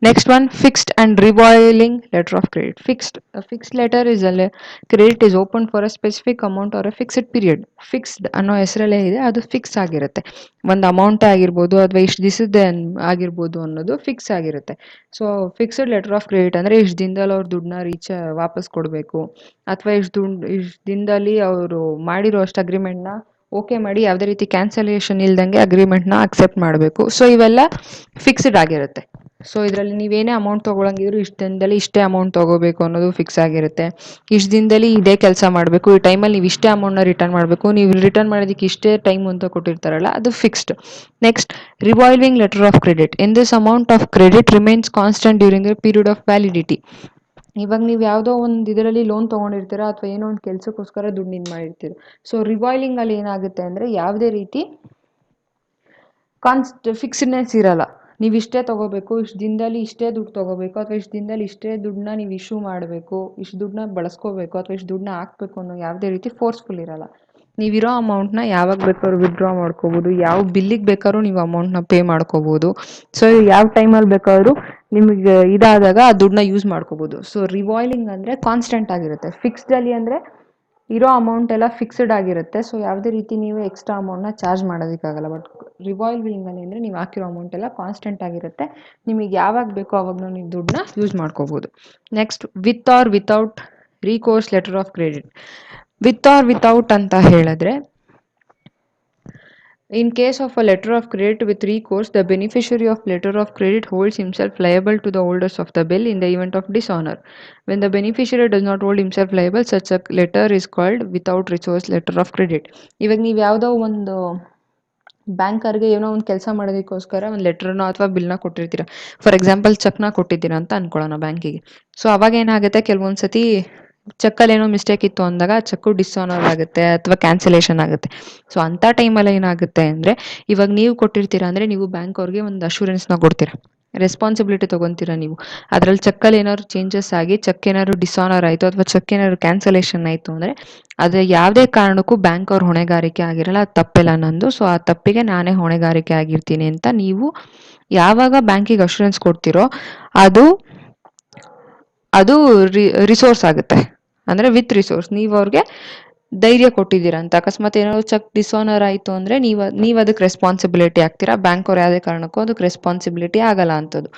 A: Next one, fixed and revolving letter of credit. A fixed letter is credit is open for a specific amount or a fixed period. Fixed ಅನ್ನೋ ಹೆಸರಲ್ಲೇ ಇದೆ, ಅದು ಫಿಕ್ಸ್ ಆಗಿರುತ್ತೆ. ಒಂದು ಅಮೌಂಟೇ ಆಗಿರ್ಬೋದು ಅಥವಾ ಇಷ್ಟು ದಿವಸದ ಆಗಿರ್ಬೋದು ಅನ್ನೋದು ಫಿಕ್ಸ್ ಆಗಿರುತ್ತೆ. So fixed letter of credit ಅಂದರೆ ಇಷ್ಟು ದಿನದಲ್ಲಿ ಅವ್ರ ದುಡ್ಡನ್ನ ವಾಪಸ್ ಕೊಡಬೇಕು, ಅಥವಾ ಇಷ್ಟು ದಿನದಲ್ಲಿ ಅವರು ಮಾಡಿರೋ ಅಷ್ಟು ಅಗ್ರಿಮೆಂಟ್ನ ಓಕೆ ಮಾಡಿ ಯಾವುದೇ ರೀತಿ ಕ್ಯಾನ್ಸಲೇಷನ್ ಇಲ್ದಂಗೆ ಅಗ್ರಿಮೆಂಟ್ನ ಅಕ್ಸೆಪ್ಟ್ ಮಾಡಬೇಕು. ಸೊ ಇವೆಲ್ಲ ಫಿಕ್ಸ್ಡ್ ಆಗಿರುತ್ತೆ. ಸೊ ಇದರಲ್ಲಿ ನೀವೇನೇ ಅಮೌಂಟ್ ತೊಗೊಳಂಗಿದ್ರು ಇಷ್ಟು ದಿನದಲ್ಲಿ ಇಷ್ಟೇ ಅಮೌಂಟ್ ತೊಗೋಬೇಕು ಅನ್ನೋದು ಫಿಕ್ಸ್ ಆಗಿರುತ್ತೆ. ಇಷ್ಟು ದಿನದಲ್ಲಿ ಇದೇ ಕೆಲಸ ಮಾಡಬೇಕು, ಈ ಟೈಮಲ್ಲಿ ನೀವು ಇಷ್ಟೇ ಅಮೌಂಟ್ನ ರಿಟರ್ನ್ ಮಾಡಬೇಕು, ನೀವು ರಿಟರ್ನ್ ಮಾಡೋದಕ್ಕೆ ಇಷ್ಟೇ ಟೈಮ್ ಅಂತ ಕೊಟ್ಟಿರ್ತಾರಲ್ಲ, ಅದು fixed. Next, revolving letter of credit. In this amount of credit remains constant during the period of validity. ಇವಾಗ ನೀವು ಯಾವುದೋ ಒಂದು ಇದರಲ್ಲಿ ಲೋನ್ ತೊಗೊಂಡಿರ್ತೀರ ಅಥವಾ ಏನೋ ಒಂದು ಕೆಲಸಕ್ಕೋಸ್ಕರ ದುಡ್ಡು ಮಾಡಿರ್ತೀರ. ಸೊ ರಿವಾಲ್ವಿಂಗಲ್ಲಿ ಏನಾಗುತ್ತೆ ಅಂದರೆ ಯಾವುದೇ ರೀತಿ ಫಿಕ್ಸ್ಡ್ನೆಸ್ ಇರಲ್ಲ. ನೀವು ಇಷ್ಟೇ ತೊಗೋಬೇಕು, ಇಷ್ಟು ದಿನದಲ್ಲಿ ಇಷ್ಟೇ ದುಡ್ಡು ತೊಗೋಬೇಕು, ಅಥವಾ ಇಷ್ಟು ದಿನದಲ್ಲಿ ಇಷ್ಟೇ ದುಡ್ಡನ್ನ ನೀವು ಇಶ್ಯೂ ಮಾಡಬೇಕು, ಇಷ್ಟು ದುಡ್ಡನ್ನ ಬಳಸ್ಕೋಬೇಕು, ಅಥವಾ ಇಷ್ಟು ದುಡ್ಡನ್ನ ಹಾಕಬೇಕು ಅನ್ನೋ ಯಾವುದೇ ರೀತಿ ಫೋರ್ಸ್ಫುಲ್ ಇರಲ್ಲ. ನೀವಿರೋ ಅಮೌಂಟ್ನ ಯಾವಾಗ ಬೇಕಾದ್ರೂ ವಿತ್ಡ್ರಾ ಮಾಡ್ಕೋಬೋದು, ಯಾವ ಬಿಲ್ಲಿಗೆ ಬೇಕಾದ್ರೂ ನೀವು ಅಮೌಂಟ್ನ ಪೇ ಮಾಡ್ಕೋಬೋದು. ಸೊ ಯಾವ ಟೈಮಲ್ಲಿ ಬೇಕಾದ್ರೂ ನಿಮಗೆ ಇದಾದಾಗ ಆ ದುಡ್ಡನ್ನ ಯೂಸ್ ಮಾಡ್ಕೋಬೋದು. ಸೊ ರಿವಾಲ್ವಿಂಗ್ ಅಂದರೆ ಕಾನ್ಸ್ಟೆಂಟ್ ಆಗಿರುತ್ತೆ. ಫಿಕ್ಸ್ಡಲ್ಲಿ ಅಂದರೆ ಇರೋ ಅಮೌಂಟ್ ಎಲ್ಲ ಫಿಕ್ಸ್ಡ್ ಆಗಿರುತ್ತೆ. ಸೊ ಯಾವುದೇ ರೀತಿ ನೀವು ಎಕ್ಸ್ಟ್ರಾ ಅಮೌಂಟ್ನ ಚಾರ್ಜ್ ಮಾಡೋದಕ್ಕಾಗಲ್ಲ. ಬಟ್ ರಿವಾಲ್ವಿಂಗಲ್ಲಿ ಅಂದರೆ ನೀವು ಹಾಕಿರೋ ಅಮೌಂಟ್ ಎಲ್ಲ ಕಾನ್ಸ್ಟೆಂಟ್ ಆಗಿರುತ್ತೆ. ನಿಮಗೆ ಯಾವಾಗ ಬೇಕೋ ಅವಾಗ ನೀವು ದುಡ್ಡನ್ನ ಯೂಸ್ ಮಾಡ್ಕೋಬೋದು. Next, with or without recourse letter of credit. With or without ಅಂತ ಹೇಳಿದ್ರೆ, in case of a letter of credit with recourse, the beneficiary of letter of credit holds himself liable to the holders of the bill in the event of dishonor. When the beneficiary does not hold himself liable, such a letter is called without recourse letter of credit. ಇವಾಗ ನೀವು ಯಾವುದೋ ಒಂದು ಬ್ಯಾಂಕರ್ಗೆ ಏನೋ ಒಂದು ಕೆಲಸ ಮಾಡೋದಕ್ಕೋಸ್ಕರ ಒಂದು ಲೆಟ್ರನ್ನ ಅಥವಾ ಬಿಲ್ನ ಕೊಟ್ಟಿರ್ತೀರ. ಫಾರ್ ಎಕ್ಸಾಂಪಲ್ ಚೆಕ್ನ ಕೊಟ್ಟಿದ್ದೀರಾ ಅಂತ ಅನ್ಕೊಳ್ಳೋಣ ಬ್ಯಾಂಕಿಗೆ. ಸೊ ಅವಾಗ ಏನಾಗುತ್ತೆ, ಕೆಲವೊಂದು ಸತಿ ಚೆಕ್ಕಲ್ಲಿ ಏನೋ ಮಿಸ್ಟೇಕ್ ಇತ್ತು ಅಂದಾಗ ಚೆಕ್ಕು ಡಿಸಾನರ್ ಆಗುತ್ತೆ ಅಥವಾ ಕ್ಯಾನ್ಸಲೇಷನ್ ಆಗುತ್ತೆ. ಸೊ ಅಂಥ ಟೈಮಲ್ಲಿ ಏನಾಗುತ್ತೆ ಅಂದರೆ, ಇವಾಗ ನೀವು ಕೊಟ್ಟಿರ್ತೀರಾ ಅಂದರೆ ನೀವು ಬ್ಯಾಂಕ್ ಅವ್ರಿಗೆ ಒಂದು ಅಶ್ಯೂರೆನ್ಸ್ನ ಕೊಡ್ತೀರಾ, ರೆಸ್ಪಾನ್ಸಿಬಿಲಿಟಿ ತೊಗೊತೀರಾ ನೀವು. ಅದರಲ್ಲಿ ಚೆಕ್ಕಲ್ಲಿ ಏನಾದ್ರು ಚೇಂಜಸ್ ಆಗಿ ಚೆಕ್ ಏನಾದ್ರು ಡಿಸಾನರ್ ಆಯಿತು ಅಥವಾ ಚೆಕ್ ಏನಾದ್ರು ಕ್ಯಾನ್ಸಲೇಷನ್ ಆಯಿತು ಅಂದರೆ ಅದು ಯಾವುದೇ ಕಾರಣಕ್ಕೂ ಬ್ಯಾಂಕ್ ಅವ್ರ ಹೊಣೆಗಾರಿಕೆ ಆಗಿರಲ್ಲ, ಅದು ತಪ್ಪೆಲ್ಲ ನಂದು. ಸೊ ಆ ತಪ್ಪಿಗೆ ನಾನೇ ಹೊಣೆಗಾರಿಕೆ ಆಗಿರ್ತೀನಿ ಅಂತ ನೀವು ಯಾವಾಗ ಬ್ಯಾಂಕಿಗೆ ಅಶ್ಯೂರೆನ್ಸ್ ಕೊಡ್ತೀರೋ ಅದು ರಿಸೋರ್ಸ್ ಆಗುತ್ತೆ. ಅಂದರೆ ವಿತ್ ರಿಸೋರ್ಸ್, ನೀವು ಅವ್ರಿಗೆ ಧೈರ್ಯ ಕೊಟ್ಟಿದ್ದೀರಾ ಅಂತ. ಅಕಸ್ಮಾತ್ ಏನಾದ್ರು ಚೆಕ್ ಡಿಸಾನರ್ ಆಯಿತು ಅಂದರೆ ನೀವು ಅದಕ್ಕೆ ರೆಸ್ಪಾನ್ಸಿಬಿಲಿಟಿ ಆಗ್ತೀರಾ, ಬ್ಯಾಂಕ್ ಅವ್ರು ಯಾವುದೇ ಕಾರಣಕ್ಕೂ ಅದಕ್ಕೆ ರೆಸ್ಪಾನ್ಸಿಬಿಲಿಟಿ ಆಗಲ್ಲ ಅಂಥದ್ದು.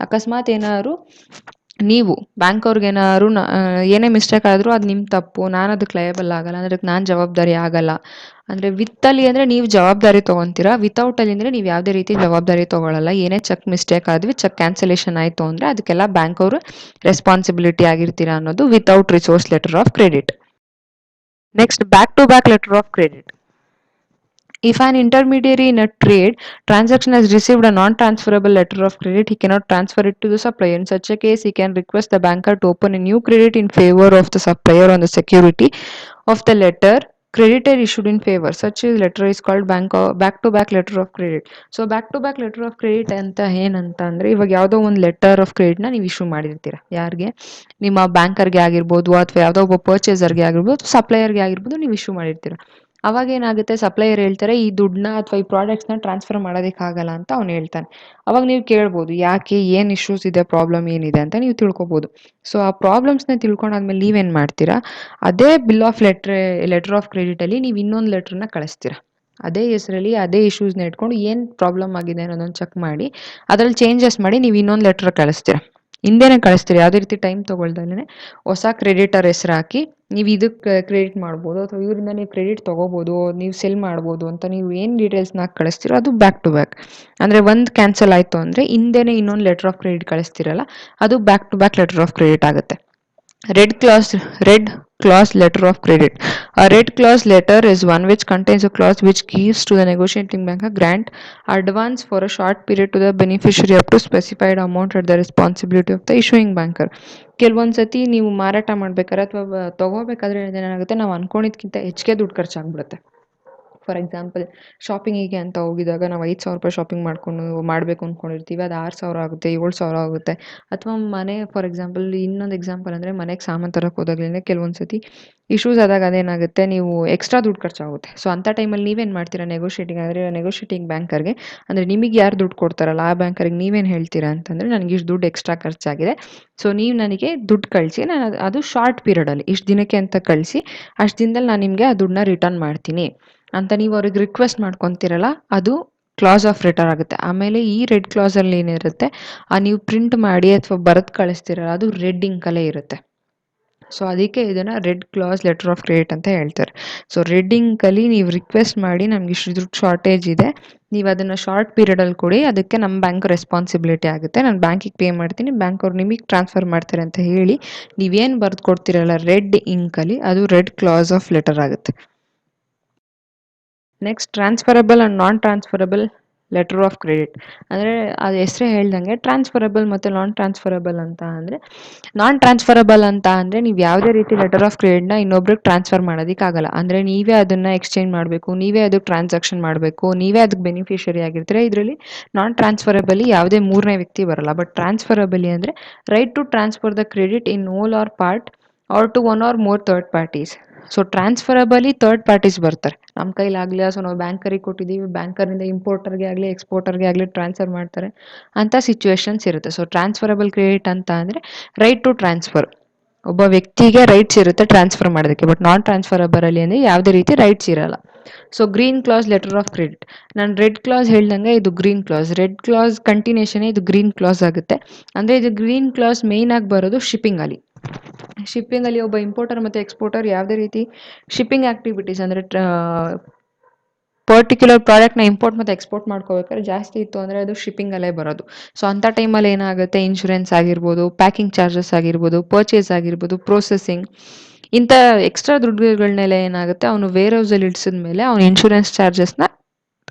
A: ಅಕಸ್ಮಾತ್ ಏನಾದ್ರು ನೀವು ಬ್ಯಾಂಕ್ ಅವ್ರಿಗೆ ಏನಾದ್ರು ಏನೇ ಮಿಸ್ಟೇಕ್ ಆದರೂ ಅದು ನಿಮ್ಮ ತಪ್ಪು, ನಾನು ಅದಕ್ಕೆ ಲಯಬಲ್ ಆಗಲ್ಲ, ಅದಕ್ಕೆ ನಾನು ಜವಾಬ್ದಾರಿ ಆಗಲ್ಲ ಅಂದರೆ, ವಿತ್ತಲ್ಲಿ ಅಂದರೆ ನೀವು ಜವಾಬ್ದಾರಿ ತೊಗೊತೀರಾ, ವಿತೌಟಲ್ಲಿ ಅಂದರೆ ನೀವು ಯಾವುದೇ ರೀತಿ ಜವಾಬ್ದಾರಿ ತೊಗೊಳ್ಳಲ್ಲ. ಏನೇ ಚೆಕ್ ಮಿಸ್ಟೇಕ್ ಆದ್ವಿ, ಚೆಕ್ ಕ್ಯಾನ್ಸಲೇಷನ್ ಆಯಿತು ಅಂದರೆ ಅದಕ್ಕೆಲ್ಲ ಬ್ಯಾಂಕ್ ಅವರು ರೆಸ್ಪಾನ್ಸಿಬಿಲಿಟಿ ಆಗಿರ್ತೀರಾ ಅನ್ನೋದು without recourse letter of credit. Next, back to back letter of credit. If an intermediary in a trade transaction has received a non-transferable letter of credit, he cannot transfer it to the supplier. In such a case, he can request the banker to open a new credit in favor of the supplier on the security of the letter creditor issued in favor. Such a letter is called back-to-back letter of credit. So back-to-back letter of credit ಅಂತ ಏನಂತ ಅಂದರೆ, ಇವಾಗ ಯಾವುದೋ ಒಂದು letter of ಕ್ರೆಡಿಟ್ನ ನೀವು issue ಮಾಡಿರ್ತೀರ. ಯಾರಿಗೆ? ನಿಮ್ಮ ಬ್ಯಾಂಕರ್ಗೆ ಆಗಿರ್ಬೋದು, ಅಥವಾ ಯಾವುದೋ ಒಬ್ಬ ಪರ್ಚೇಸರ್ಗೆ ಆಗಿರ್ಬೋದು, ಸಪ್ಲೈಯರ್ಗೆ ಆಗಿರ್ಬೋದು, ನೀವು ಇಶ್ಯೂ ಮಾಡಿರ್ತೀರ. ಅವಾಗ ಏನಾಗುತ್ತೆ, ಸಪ್ಲೈಯರ್ ಹೇಳ್ತಾರೆ ಈ ದುಡ್ಡನ್ನ ಅಥವಾ ಈ ಪ್ರಾಡಕ್ಟ್ಸ್ನ ಟ್ರಾನ್ಸ್ಫರ್ ಮಾಡೋದಕ್ಕಾಗಲ್ಲ ಅಂತ ಅವ್ನು ಹೇಳ್ತಾನೆ. ಅವಾಗ ನೀವು ಕೇಳ್ಬೋದು, ಯಾಕೆ, ಏನು ಇಶ್ಯೂಸ್ ಇದೆ, ಪ್ರಾಬ್ಲಮ್ ಏನಿದೆ ಅಂತ ನೀವು ತಿಳ್ಕೊಬೋದು. ಸೊ ಆ ಪ್ರಾಬ್ಲಮ್ಸ್ನ ತಿಳ್ಕೊಂಡಾದ್ಮೇಲೆ ನೀವೇನು ಮಾಡ್ತೀರಾ, ಅದೇ ಬಿಲ್ ಆಫ್ ಲೆಟರ್ ಆಫ್ ಕ್ರೆಡಿಟಲ್ಲಿ ನೀವು ಇನ್ನೊಂದು ಲೆಟ್ರನ್ನ ಕಳಿಸ್ತೀರಾ. ಅದೇ ಹೆಸರಲ್ಲಿ ಅದೇ ಇಶ್ಯೂಸ್ನ ಇಟ್ಕೊಂಡು ಏನು ಪ್ರಾಬ್ಲಮ್ ಆಗಿದೆ ಅನ್ನೋದನ್ನು ಚೆಕ್ ಮಾಡಿ ಅದರಲ್ಲಿ ಚೇಂಜಸ್ ಮಾಡಿ ನೀವು ಇನ್ನೊಂದು ಲೆಟ್ರ್ ಕಳಿಸ್ತೀರಾ. ಹಿಂದೆನೇ ಕಳಿಸ್ತೀರಿ, ಯಾವುದೇ ರೀತಿ ಟೈಮ್ ತೊಗೊಳ್ದೇ ಹೊಸ ಕ್ರೆಡಿಟರ್ ಹೆಸರು ಹಾಕಿ ನೀವು ಇದಕ್ಕೆ ಕ್ರೆಡಿಟ್ ಮಾಡ್ಬೋದು ಅಥವಾ ಇವರಿಂದ ನೀವು ಕ್ರೆಡಿಟ್ ತೊಗೋಬೋದು, ನೀವು ಸೆಲ್ ಮಾಡ್ಬೋದು ಅಂತ ನೀವು ಏನು ಡೀಟೇಲ್ಸ್ನ ಹಾಕಿ ಕಳಿಸ್ತೀರೋ ಅದು ಬ್ಯಾಕ್ ಟು ಬ್ಯಾಕ್. ಅಂದರೆ ಒಂದು ಕ್ಯಾನ್ಸಲ್ ಆಯಿತು ಅಂದರೆ ಹಿಂದೆನೇ ಇನ್ನೊಂದು ಲೆಟರ್ ಆಫ್ ಕ್ರೆಡಿಟ್ ಕಳಿಸ್ತೀರಲ್ಲ, ಅದು back to back letter of credit ಆಗುತ್ತೆ. red clause letter of credit. A red clause letter is one which contains a clause which gives to the negotiating bank a grant advance for a short period to the beneficiary up to specified amount at the responsibility of the issuing banker. ಕೆಲವೊಂದು ಸತಿ ನೀವು ಮಾರಾಟ ಮಾಡ್ಬೇಕಾದ್ರೆ ಅಥವಾ ತಗೋಬೇಕಾದ್ರೆ ಏನಾಗುತ್ತೆ, ನಾವು ಅನ್ಕೊಂಡಿದ್ಕಿಂತ ಹೆಚ್ಚಿಗೆ ದುಡ್ಡು ಖರ್ಚಾಗ್ಬಿಡುತ್ತೆ. ಫಾರ್ ಎಕ್ಸಾಂಪಲ್ ಶಾಪಿಂಗಿಗೆ ಅಂತ ಹೋಗಿದಾಗ ನಾವು 5,000 ರೂಪಾಯಿ ಶಾಪಿಂಗ್ ಮಾಡಬೇಕು ಅಂದ್ಕೊಂಡಿರ್ತೀವಿ. ಅದು 6,000 ಆಗುತ್ತೆ, 7,000 ಆಗುತ್ತೆ. ಅಥವಾ ಮನೆ ಫಾರ್ ಎಕ್ಸಾಂಪಲ್ ಇನ್ನೊಂದು ಎಕ್ಸಾಂಪಲ್ ಅಂದರೆ ಮನೆಗೆ ಸಾಮಾನು ತರಕ್ಕೆ ಹೋದಾಗ್ಲೇ ಕೆಲವೊಂದು ಸತಿ ಇಶ್ಯೂಸ್ ಆದಾಗ ಅದೇನಾಗುತ್ತೆ, ನೀವು ಎಕ್ಸ್ಟ್ರಾ ದುಡ್ಡು ಖರ್ಚಾಗುತ್ತೆ. ಸೊ ಅಂಥ ಟೈಮಲ್ಲಿ ನೀವೇನು ಮಾಡ್ತೀರಾ ನೆಗೋಷಿಯೇಟಿಂಗ್ ಆದರೆ ನೆಗೋಷಿಯೇಟಿಂಗ್ ಬ್ಯಾಂಕರ್ಗೆ ಅಂದರೆ ನಿಮಗೆ ಯಾರು ದುಡ್ಡು ಕೊಡ್ತಾರಲ್ಲ ಆ ಬ್ಯಾಂಕರ್ಗೆ ನೀವೇನು ಹೇಳ್ತೀರಾ ಅಂತಂದರೆ, ನನಗೆ ಇಷ್ಟು ದುಡ್ಡು ಎಕ್ಸ್ಟ್ರಾ ಖರ್ಚಾಗಿದೆ, ಸೊ ನೀವು ನನಗೆ ದುಡ್ಡು ಕಳಿಸಿ, ನಾನು ಅದು ಶಾರ್ಟ್ ಪೀರಿಯಡಲ್ಲಿ ಇಷ್ಟು ದಿನಕ್ಕೆ ಅಂತ ಕಳಿಸಿ, ಅಷ್ಟು ದಿನದಲ್ಲಿ ನಾನು ನಿಮಗೆ ಆ ದುಡ್ಡನ್ನ ರಿಟರ್ನ್ ಮಾಡ್ತೀನಿ ಅಂತ ನೀವು ಅವ್ರಿಗೆ ರಿಕ್ವೆಸ್ಟ್ ಮಾಡ್ಕೊತೀರಲ್ಲ, ಅದು ಕ್ಲಾಸ್ ಆಫ್ ರಿಟರ್ನ್ ಆಗುತ್ತೆ. ಆಮೇಲೆ ಈ ರೆಡ್ ಕ್ಲಾಸಲ್ಲಿ ಏನಿರುತ್ತೆ, ನೀವು ಪ್ರಿಂಟ್ ಮಾಡಿ ಅಥವಾ ಬರೆದು ಕಳಿಸ್ತೀರಲ್ಲ, ಅದು ರೆಡ್ ಇಂಕಲ್ಲೇ ಇರುತ್ತೆ. ಸೊ ಅದಕ್ಕೆ ಇದನ್ನು red class letter of credit ಅಂತ ಹೇಳ್ತಾರೆ. ಸೊ ರೆಡ್ ಇಂಕಲ್ಲಿ ನೀವು ರಿಕ್ವೆಸ್ಟ್ ಮಾಡಿ, ನಮ್ಗೆ ಇಷ್ಟು ದುಡ್ಡು ಶಾರ್ಟೇಜ್ ಇದೆ, ನೀವು ಅದನ್ನು ಶಾರ್ಟ್ ಪೀರಿಯಡಲ್ಲಿ ಕೊಡಿ, ಅದಕ್ಕೆ ನಮ್ಮ ಬ್ಯಾಂಕ್ ರೆಸ್ಪಾನ್ಸಿಬಿಲಿಟಿ ಆಗುತ್ತೆ, ನಾನು ಬ್ಯಾಂಕಿಗೆ ಪೇ ಮಾಡ್ತೀನಿ, ಬ್ಯಾಂಕ್ ಅವ್ರು ನಿಮಗೆ ಟ್ರಾನ್ಸ್ಫರ್ ಮಾಡ್ತಾರೆ ಅಂತ ಹೇಳಿ ನೀವೇನು ಬರೆದು ಕೊಡ್ತೀರಲ್ಲ ರೆಡ್ ಇಂಕಲ್ಲಿ, ಅದು ರೆಡ್ ಕ್ಲಾಸ್ ಆಫ್ ಲೆಟರ್ ಆಗುತ್ತೆ. Next transferable and non transferable letter of credit ಅಂದರೆ ಅದು ಹೆಸರೇ ಹೇಳ್ದಂಗೆ ಟ್ರಾನ್ಸ್ಫರಬಲ್ ಮತ್ತು ನಾನ್ ಟ್ರಾನ್ಸ್ಫರಬಲ್ ಅಂತ ಅಂದರೆ, ನಾನ್ ಟ್ರಾನ್ಸ್ಫರಬಲ್ ಅಂತ ಅಂದರೆ ನೀವು ಯಾವುದೇ ರೀತಿ ಲೆಟರ್ ಆಫ್ ಕ್ರೆಡಿಟ್ನ ಇನ್ನೊಬ್ರಿಗೆ ಟ್ರಾನ್ಸ್ಫರ್ ಮಾಡೋದಕ್ಕಾಗಲ್ಲ. ಅಂದರೆ ನೀವೇ ಅದನ್ನು ಎಕ್ಸ್ಚೇಂಜ್ ಮಾಡಬೇಕು, ನೀವೇ ಅದಕ್ಕೆ ಟ್ರಾನ್ಸಾಕ್ಷನ್ ಮಾಡಬೇಕು, ನೀವೇ ಅದಕ್ಕೆ ಬೆನಿಫಿಷರಿ ಆಗಿರ್ತೀರ. ಇದರಲ್ಲಿ ನಾನ್ ಟ್ರಾನ್ಸ್ಫರಬಲಿ ಯಾವುದೇ ಮೂರನೇ ವ್ಯಕ್ತಿ ಬರಲ್ಲ. ಬಟ್ ಟ್ರಾನ್ಸ್ಫರಬಲಿ ಅಂದರೆ right to transfer the credit in whole or part or to one or more third parties. So transferability third parties ಬರ್ತಾರೆ. ನಮ್ಮ ಕೈಲಾಗಲಿಲ್ಲ, ಸೊ ನಾವು ಬ್ಯಾಂಕರಿಗೆ ಕೊಟ್ಟಿದ್ದೀವಿ, ಬ್ಯಾಂಕರಿಂದ ಇಂಪೋರ್ಟರ್ಗೆ ಆಗಲಿ ಎಕ್ಸ್ಪೋರ್ಟರ್ಗೆ ಆಗಲಿ ಟ್ರಾನ್ಸ್ಫರ್ ಮಾಡ್ತಾರೆ ಅಂತ ಸಿಚುವೇಶನ್ಸ್ ಇರುತ್ತೆ. ಸೊ ಟ್ರಾನ್ಸ್ಫರಬಲ್ ಕ್ರೆಡಿಟ್ ಅಂತ ಅಂದರೆ ರೈಟ್ ಟು ಟ್ರಾನ್ಸ್ಫರ್, ಒಬ್ಬ ವ್ಯಕ್ತಿಗೆ ರೈಟ್ಸ್ ಇರುತ್ತೆ ಟ್ರಾನ್ಸ್ಫರ್ ಮಾಡೋದಕ್ಕೆ. ಬಟ್ ನಾನ್ ಟ್ರಾನ್ಸ್ಫರಬಲಿ ಅಂದರೆ ಯಾವುದೇ ರೀತಿ ರೈಟ್ಸ್ ಇರಲ್ಲ. So green class letter of credit, ನಾನು ರೆಡ್ ಕ್ಲಾಸ್ ಹೇಳ್ದಂಗೆ ಇದು green class, red class continuation ಇದು ಗ್ರೀನ್ ಕ್ಲಾಸ್ ಆಗುತ್ತೆ. ಅಂದರೆ ಇದು ಗ್ರೀನ್ ಕ್ಲಾಸ್ ಮೇಯ್ನ್ ಆಗಿ ಬರೋದು ಶಿಪ್ಪಿಂಗಲ್ಲಿ. ಶಿಪ್ಪಿಂಗಲ್ಲಿ ಒಬ್ಬ ಇಂಪೋರ್ಟರ್ ಮತ್ತು ಎಕ್ಸ್ಪೋರ್ಟರ್ ಯಾವುದೇ ರೀತಿ ಶಿಪ್ಪಿಂಗ್ ಆ್ಯಕ್ಟಿವಿಟೀಸ್ ಅಂದರೆ ಪರ್ಟಿಕ್ಯುಲರ್ ಪ್ರಾಡಕ್ಟ್ನ ಇಂಪೋರ್ಟ್ ಮತ್ತು ಎಕ್ಸ್ಪೋರ್ಟ್ ಮಾಡ್ಕೋಬೇಕಾದ್ರೆ ಜಾಸ್ತಿ ಇತ್ತು ಅಂದರೆ ಅದು ಶಿಪ್ಪಿಂಗಲ್ಲೇ ಬರೋದು. ಸೊ ಅಂಥ ಟೈಮಲ್ಲಿ ಏನಾಗುತ್ತೆ, ಇನ್ಶೂರೆನ್ಸ್ ಆಗಿರ್ಬೋದು, ಪ್ಯಾಕಿಂಗ್ ಚಾರ್ಜಸ್ ಆಗಿರ್ಬೋದು, ಪರ್ಚೇಸ್ ಆಗಿರ್ಬೋದು, ಪ್ರೊಸೆಸಿಂಗ್, ಇಂಥ ಎಕ್ಸ್ಟ್ರಾ ದುಡ್ಡುಗಳನ್ನೆಲ್ಲ ಏನಾಗುತ್ತೆ, ಅವನು ವೇರ್ ಹೌಸಲ್ಲಿ ಇಡಿಸಿದ ಮೇಲೆ ಅವನು ಇನ್ಶೂರೆನ್ಸ್ ಚಾರ್ಜಸ್ನ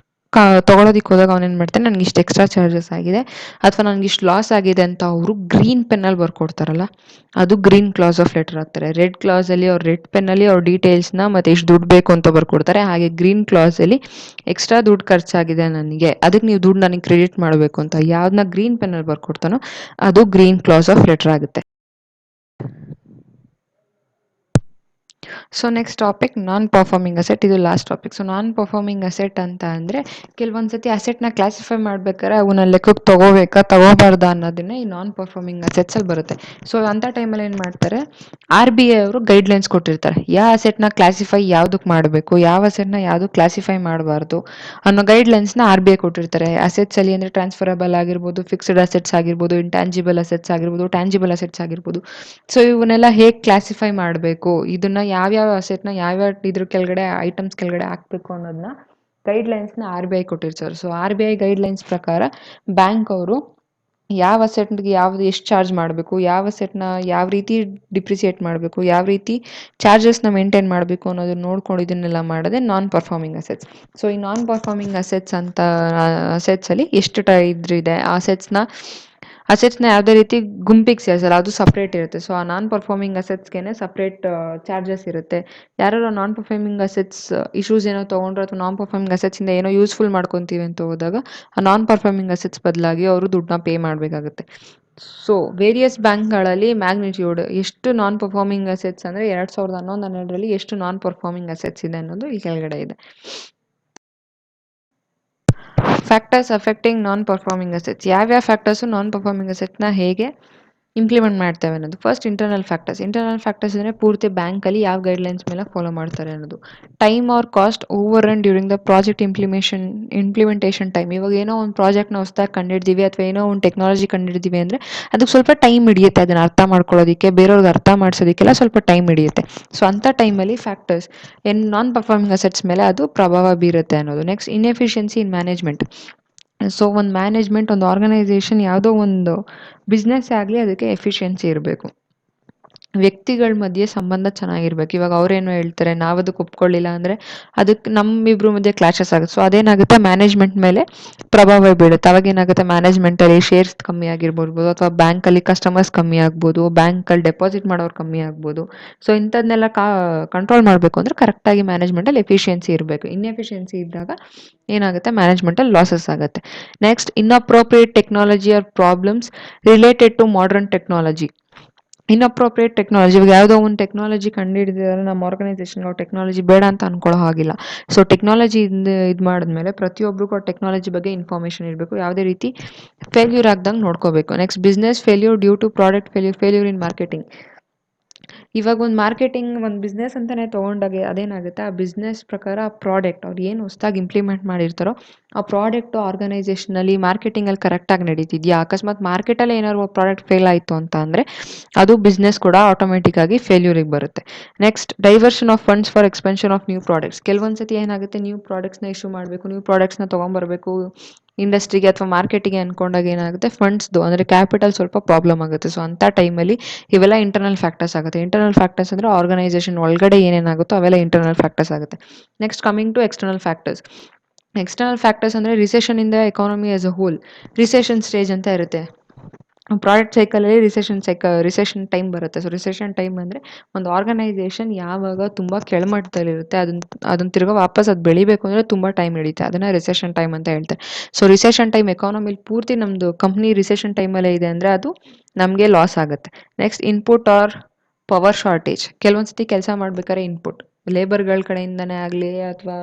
A: ತೊಗೊಳೋದಕ್ಕೆ ಹೋದಾಗ ಅವನೇನು ಮಾಡ್ತಾನೆ, ನನಗೆ ಇಷ್ಟು ಎಕ್ಸ್ಟ್ರಾ ಚಾರ್ಜಸ್ ಆಗಿದೆ ಅಥವಾ ನನಗೆ ಇಷ್ಟು ಲಾಸ್ ಆಗಿದೆ ಅಂತ ಅವರು ಗ್ರೀನ್ ಪೆನ್ನಲ್ಲಿ ಬರ್ಕೊಡ್ತಾರಲ್ಲ, ಅದು ಗ್ರೀನ್ ಕ್ಲಾಸ್ ಆಫ್ ಲೆಟರ್ ಆಗ್ತಾರೆ. ರೆಡ್ ಕ್ಲಾಸಲ್ಲಿ ಅವ್ರು ರೆಡ್ ಪೆನ್ನಲ್ಲಿ ಅವ್ರ ಡೀಟೇಲ್ಸ್ನ ಮತ್ತು ಎಷ್ಟು ದುಡ್ಡು ಬೇಕು ಅಂತ ಬರ್ಕೊಡ್ತಾರೆ. ಹಾಗೆ ಗ್ರೀನ್ ಕ್ಲಾಸಲ್ಲಿ ಎಕ್ಸ್ಟ್ರಾ ದುಡ್ಡು ಖರ್ಚಾಗಿದೆ ನನಗೆ, ಅದಕ್ಕೆ ನೀವು ದುಡ್ಡು ನನಗೆ ಕ್ರೆಡಿಟ್ ಮಾಡಬೇಕು ಅಂತ ಯಾವ್ದನ್ನ ಗ್ರೀನ್ ಪೆನ್ನಲ್ಲಿ ಬರ್ಕೊಡ್ತಾನೋ ಅದು ಗ್ರೀನ್ ಕ್ಲಾಸ್ ಆಫ್ ಲೆಟರ್ ಆಗುತ್ತೆ. So next topic non performing asset, ಇದು last topic. So non performing asset ಅಂತ ಅಂದರೆ ಕೆಲವೊಂದು ಸತಿ ಅಸೆಟ್ನ ಕ್ಲಾಸಿಫೈ ಮಾಡ್ಬೇಕಾದ್ರೆ ಅವನ್ನ ಲೆಕ್ಕಕ್ಕೆ ತಗೋಬಾರ್ದಾ ಅನ್ನೋದನ್ನೇ ಈ ನಾನ್ ಪರ್ಫಾರ್ಮಿಂಗ್ ಅಸೆಟ್ಸಲ್ಲಿ ಬರುತ್ತೆ. ಸೊ ಅಂಥ ಟೈಮಲ್ಲಿ ಏನು ಮಾಡ್ತಾರೆ, RBI ಅವರು ಗೈಡ್ಲೈನ್ಸ್ ಕೊಟ್ಟಿರ್ತಾರೆ, ಯಾವ ಅಸೆಟ್ನ ಕ್ಲಾಸಿಫೈ ಯಾವುದಕ್ಕೆ ಮಾಡಬೇಕು, ಯಾವ ಅಸೆಟ್ನ ಯಾವುದು ಕ್ಲಾಸಿಫೈ ಮಾಡಬಾರ್ದು ಅನ್ನೋ ಗೈಡ್ಲೈನ್ಸ್ನ RBI ಕೊಟ್ಟಿರ್ತಾರೆ. ಅಸೆಟ್ಸಲ್ಲಿ ಅಂದರೆ ಟ್ರಾನ್ಸ್ಫರಬಲ್ ಆಗಿರ್ಬೋದು, ಫಿಕ್ಸ್ಡ್ ಅಸೆಟ್ಸ್ ಆಗಿರ್ಬೋದು, ಇಂಟ್ಯಾಂಜಿಬಲ್ ಅಸೆಟ್ಸ್ ಆಗಿರ್ಬೋದು, ಟ್ಯಾಂಜಿಬಲ್ ಅಸೆಟ್ಸ್ ಆಗಿರ್ಬೋದು. ಸೊ ಇವನ್ನೆಲ್ಲ ಹೇಗೆ ಕ್ಲಾಸಿಫೈ ಮಾಡಬೇಕು, ಇದನ್ನು ಯಾವ್ಯಾವ ಅಸೆಟ್ನ ಯಾವ್ಯಾವ ಇದ್ರ ಕೆಳಗಡೆ ಐಟಮ್ಸ್ ಕೆಳಗಡೆ ಹಾಕಬೇಕು ಅನ್ನೋದನ್ನ ಗೈಡ್ಲೈನ್ಸ್ನ RBI ಕೊಟ್ಟಿರ್ತಾರೆ. ಸೊ RBI ಗೈಡ್ಲೈನ್ಸ್ ಪ್ರಕಾರ ಬ್ಯಾಂಕ್ ಅವರು ಯಾವ ಅಸೆಟ್ಗೆ ಯಾವ್ದು ಎಷ್ಟು ಚಾರ್ಜ್ ಮಾಡಬೇಕು, ಯಾವ ಅಸೆಟ್ನ ಯಾವ ರೀತಿ ಡಿಪ್ರಿಸಿಯೇಟ್ ಮಾಡಬೇಕು, ಯಾವ ರೀತಿ ಚಾರ್ಜಸ್ನ ಮೇಂಟೈನ್ ಮಾಡಬೇಕು ಅನ್ನೋದನ್ನ ನೋಡ್ಕೊಂಡು ಇದನ್ನೆಲ್ಲ ಮಾಡೋದೇ ನಾನ್ ಪರ್ಫಾರ್ಮಿಂಗ್ ಅಸೆಟ್ಸ್. ಸೊ ಈ ನಾನ್ ಪರ್ಫಾರ್ಮಿಂಗ್ ಅಸೆಟ್ಸ್ ಅಂತ ಅಸೆಟ್ಸಲ್ಲಿ ಎಷ್ಟು ಇದ್ರಿದೆ, ಅಸೆಟ್ಸ್ನ ಯಾವುದೇ ರೀತಿ ಗುಂಪಿಗೆ ಸೇರಿಸಲ್ಲ, ಅದು ಸಪ್ರೇಟ್ ಇರುತ್ತೆ. ಸೊ ಆ ನಾನ್ ಪರ್ಫಾರ್ಮಿಂಗ್ ಅಸೆಟ್ಸ್ಗೆ ಸಪ್ರೇಟ್ ಚಾರ್ಜಸ್ ಇರುತ್ತೆ. ಯಾರು ನಾನ್ ಪರ್ಫಾರ್ಮಿಂಗ್ ಅಸೆಟ್ಸ್ ಇಶ್ಯೂಸ್ ಏನೋ ತೊಗೊಂಡ್ರೆ ಅಥವಾ ನಾನ್ ಪರ್ಫಾರ್ಮಿಂಗ್ ಅಸೆಟ್ಸಿಂದ ಏನೋ ಯೂಸ್ಫುಲ್ ಮಾಡ್ಕೊತೀವಿ ಅಂತ ಹೋದಾಗ ಆ ನಾನ್ ಪರ್ಫಾರ್ಮಿಂಗ್ ಅಸೆಟ್ಸ್ ಬದಲಾಗಿ ಅವರು ದುಡ್ಡನ್ನ ಪೇ ಮಾಡಬೇಕಾಗುತ್ತೆ. ಸೊ ವೇರಿಯಸ್ ಬ್ಯಾಂಕ್ಗಳಲ್ಲಿ ಮ್ಯಾಗ್ನಿಟ್ಯೂಡ್ ಎಷ್ಟು ನಾನ್ ಪರ್ಫಾರ್ಮಿಂಗ್ ಅಸೆಟ್ಸ್ ಅಂದರೆ 2011-12 ಎಷ್ಟು ನಾನ್ ಪರ್ಫಾರ್ಮಿಂಗ್ ಅಸೆಟ್ಸ್ ಇದೆ ಅನ್ನೋದು ಈ ಕೆಳಗಡೆ ಇದೆ. ಫ್ಯಾಕ್ಟರ್ಸ್ ಅಫೆಕ್ಟಿಂಗ್ ನಾನ್ ಪರ್ಫಾರ್ಮಿಂಗ್ ಅಸೆಟ್ಸ್, ಯಾವ್ಯಾವ ಫ್ಯಾಕ್ಟರ್ಸು ನಾನ್ ಪರ್ಫಾರ್ಮಿಂಗ್ ಅಸೆಟ್ನ ಹೇಗೆ ಇಂಪ್ಲಿಮೆಂಟ್ ಮಾಡ್ತೇವೆ ಅನ್ನೋದು. ಫಸ್ಟ್ ಇಂಟರ್ನಲ್ ಫ್ಯಾಕ್ಟರ್ಸ್ ಅಂದರೆ ಪೂರ್ತಿ ಬ್ಯಾಂಕಲ್ಲಿ ಯಾವ ಗೈಡ್ಲೈನ್ಸ್ ಮೇಲೆ ಫಾಲೋ ಮಾಡ್ತಾರೆ ಅನ್ನೋದು. Time R cost over run during the project implementation time. ಇವಾಗ ಏನೋ ಒಂದು ಪ್ರಾಜೆಕ್ಟ್ನ ಹೊಸದಾಗಿ ಕಂಡಿಡ್ತೀವಿ ಅಥವಾ ಏನೋ ಒಂದು ಟೆಕ್ನಾಲಜಿ ಕಂಡಿಡ್ತೀವಿ ಅಂದರೆ ಅದಕ್ಕೆ ಸ್ವಲ್ಪ ಟೈಮ್ ಹಿಡಿಯುತ್ತೆ, ಅದನ್ನು ಅರ್ಥ ಮಾಡ್ಕೊಳ್ಳೋದಕ್ಕೆ, ಬೇರೆಯವ್ರಿಗೆ ಅರ್ಥ ಮಾಡಿಸೋದಕ್ಕೆಲ್ಲ ಸ್ವಲ್ಪ ಟೈಮ್ ಹಿಡಿಯುತ್ತೆ. ಸೊ ಅಂಥ ಟೈಮಲ್ಲಿ ಫ್ಯಾಕ್ಟರ್ಸ್ ನಾನ್ ಪರ್ಫಾರ್ಮಿಂಗ್ ಅಸೆಟ್ಸ್ ಮೇಲೆ ಅದು ಪ್ರಭಾವ ಬೀರುತ್ತೆ ಅನ್ನೋದು. ನೆಕ್ಸ್ಟ್ ಇನ್ಎಫಿಷಿಯನ್ಸಿ ಇನ್ ಮ್ಯಾನೇಜ್ಮೆಂಟ್. ಸೊ ಒಂದು ಮ್ಯಾನೇಜ್ಮೆಂಟ್, ಒಂದು ಆರ್ಗನೈಸೇಷನ್, ಯಾವುದೋ ಒಂದು ಬಿಸ್ನೆಸ್ ಆಗಲಿ ಅದಕ್ಕೆ ಎಫಿಷಿಯನ್ಸಿ ಇರಬೇಕು. ವ್ಯಕ್ತಿಗಳ ಮಧ್ಯೆ ಸಂಬಂಧ ಚೆನ್ನಾಗಿರ್ಬೇಕು. ಇವಾಗ ಅವ್ರೇನೋ ಹೇಳ್ತಾರೆ, ನಾವು ಅದಕ್ಕೆ ಒಪ್ಕೊಳ್ಳಿಲ್ಲ ಅಂದರೆ ಅದಕ್ಕೆ ನಮ್ಮಿಬ್ರ ಮಧ್ಯೆ ಕ್ಲಾಶಸ್ ಆಗುತ್ತೆ. ಸೊ ಅದೇನಾಗುತ್ತೆ, ಮ್ಯಾನೇಜ್ಮೆಂಟ್ ಮೇಲೆ ಪ್ರಭಾವ ಬೀಳುತ್ತೆ. ಅವಾಗ ಏನಾಗುತ್ತೆ, ಮ್ಯಾನೇಜ್ಮೆಂಟಲ್ಲಿ ಶೇರ್ಸ್ ಕಮ್ಮಿ ಆಗಿರ್ಬೋದು, ಅಥವಾ ಬ್ಯಾಂಕಲ್ಲಿ ಕಸ್ಟಮರ್ಸ್ ಕಮ್ಮಿ ಆಗ್ಬೋದು, ಬ್ಯಾಂಕಲ್ಲಿ ಡೆಪಾಸಿಟ್ ಮಾಡೋರು ಕಮ್ಮಿ ಆಗ್ಬೋದು. ಸೊ ಇಂಥದ್ನೆಲ್ಲ ಕಂಟ್ರೋಲ್ ಮಾಡಬೇಕು ಅಂದರೆ ಕರೆಕ್ಟಾಗಿ ಮ್ಯಾನೇಜ್ಮೆಂಟಲ್ಲಿ ಎಫಿಷಿಯನ್ಸಿ ಇರಬೇಕು. ಇನ್ಎಫಿಷಿಯನ್ಸಿ ಇದ್ದಾಗ ಏನಾಗುತ್ತೆ, ಮ್ಯಾನೇಜ್ಮೆಂಟಲ್ಲಿ ಲಾಸಸ್ ಆಗುತ್ತೆ. Next, inappropriate technology or problems related to modern technology. Inappropriate technology, ಇವಾಗ ಯಾವುದೋ ಒಂದು ಟೆಕ್ನಾಲಜಿ ಕಂಡುಹಿಡಿದಿದ್ದಾರೆ ನಮ್ಮ ಆರ್ಗನೈಸೇಷನ್ಗೆ, ಟೆಕ್ನಾಲಜಿ ಬೇಡ ಅಂತ ಅನ್ಕೊಳ್ಳೋ ಹಾಗಿಲ್ಲ. ಸೊ ಟೆಕ್ನಾಲಜಿ ಇದು ಮಾಡಿದ್ಮೇಲೆ ಪ್ರತಿಯೊಬ್ಬರಿಗೂ ಆ ಟೆಕ್ನಾಲಜಿ ಬಗ್ಗೆ ಇನ್ಫಾರ್ಮೇಷನ್ ಇರಬೇಕು. ಯಾವುದೇ ರೀತಿ ಫೇಲ್ಯೂರ್ ಆಗ್ದಂಗೆ ನೋಡ್ಕೋಬೇಕು. Next, business failure due to product failure, failure in marketing. ಇವಾಗ ಒಂದು ಮಾರ್ಕೆಟಿಂಗ್, ಒಂದು ಬಿಸ್ನೆಸ್ ಅಂತಲೇ ತೊಗೊಂಡಾಗ ಅದೇನಾಗುತ್ತೆ, ಆ ಬಿಸ್ನೆಸ್ ಪ್ರಕಾರ ಆ ಪ್ರಾಡಕ್ಟ್ ಅವ್ರು ಏನು ಹೊಸ್ದಾಗಿ ಇಂಪ್ಲಿಮೆಂಟ್ ಮಾಡಿರ್ತಾರೋ ಆ ಪ್ರಾಡಕ್ಟು ಆರ್ಗನೈಸೇಷನಲ್ಲಿ ಮಾರ್ಕೆಟಿಂಗಲ್ಲಿ ಕರೆಕ್ಟಾಗಿ ನಡೀತಿದೆಯಾ. ಅಕಸ್ಮಾತ್ ಮಾರ್ಕೆಟಲ್ಲಿ ಏನಾದ್ರು ಪ್ರಾಡಕ್ಟ್ ಫೇಲ್ ಆಯಿತು ಅಂತ ಅಂದರೆ ಅದು ಬಿಸ್ನೆಸ್ ಕೂಡ ಆಟೋಮೆಟಿಕ್ಕಾಗಿ ಫೇಲ್ಯೂರಿಗೆ ಬರುತ್ತೆ. Next, diversion of funds for expansion of new products. ಕೆಲವೊಂದು ಸತಿ ಏನಾಗುತ್ತೆ, ನ್ಯೂ ಪ್ರಾಡಕ್ಟ್ಸ್ನ ಇಶ್ಯೂ ಮಾಡಬೇಕು, ನ್ಯೂ ಪ್ರಾಡಕ್ಟ್ಸ್ನ ತೊಗೊಂಬರಬೇಕು ಇಂಡಸ್ಟ್ರಿಗೆ ಅಥವಾ ಮಾರ್ಕೆಟಿಗೆ ಅಂದ್ಕೊಂಡಾಗ ಏನಾಗುತ್ತೆ, ಫಂಡ್ಸ್ದು ಅಂದರೆ ಕ್ಯಾಪಿಟಲ್ ಸ್ವಲ್ಪ ಪ್ರಾಬ್ಲಮ್ ಆಗುತ್ತೆ. ಸೊ ಅಂಥ ಟೈಮಲ್ಲಿ ಇವೆಲ್ಲ ಇಂಟರ್ನಲ್ ಫ್ಯಾಕ್ಟರ್ಸ್ ಆಗುತ್ತೆ. ಇಂಟರ್ನಲ್ ಫ್ಯಾಕ್ಟರ್ಸ್ ಅಂದರೆ ಆರ್ಗನೈಸೇಷನ್ ಒಳಗಡೆ ಏನೇನಾಗುತ್ತೋ ಅವೆಲ್ಲ ಇಂಟರ್ನಲ್ ಫ್ಯಾಕ್ಟರ್ಸ್ ಆಗುತ್ತೆ. Next, coming to external factors. External factors ಅಂದರೆ recession in the economy as a whole. Recession stage ಅಂತ ಇರುತ್ತೆ. ಪ್ರಾಡಕ್ಟ್ ಸೈಕಲಲ್ಲಿ ರಿಸೆಷನ್ ಟೈಮ್ ಬರುತ್ತೆ. ಸೊ ರಿಸೆಷನ್ ಟೈಮ್ ಅಂದರೆ ಒಂದು ಆರ್ಗನೈಸೇಷನ್ ಯಾವಾಗ ತುಂಬ ಕೆಳಮಟ್ಟದಲ್ಲಿರುತ್ತೆ, ಅದನ್ನ ತಿರ್ಗಾ ವಾಪಸ್ ಅದು ಬೆಳಿಬೇಕು ಅಂದರೆ ತುಂಬ ಟೈಮ್ ಹಿಡಿಯುತ್ತೆ. ಅದನ್ನು ರಿಸೆಷನ್ ಟೈಮ್ ಅಂತ ಹೇಳ್ತಾರೆ. ಸೊ ರಿಸೆಷನ್ ಟೈಮ್ ಎಕಾನಮಿಲಿ ಪೂರ್ತಿ ನಮ್ಮದು ಕಂಪ್ನಿ ರಿಸೆಷನ್ ಟೈಮಲ್ಲೇ ಇದೆ ಅಂದರೆ ಅದು ನಮಗೆ ಲಾಸ್ ಆಗುತ್ತೆ. Next, input R power shortage. ಕೆಲವೊಂದು ಸತಿ ಕೆಲಸ ಮಾಡ್ಬೇಕಾದ್ರೆ ಇನ್ಪುಟ್ ಲೇಬರ್ಗಳ ಕಡೆಯಿಂದನೇ ಆಗಲಿ, ಅಥವಾ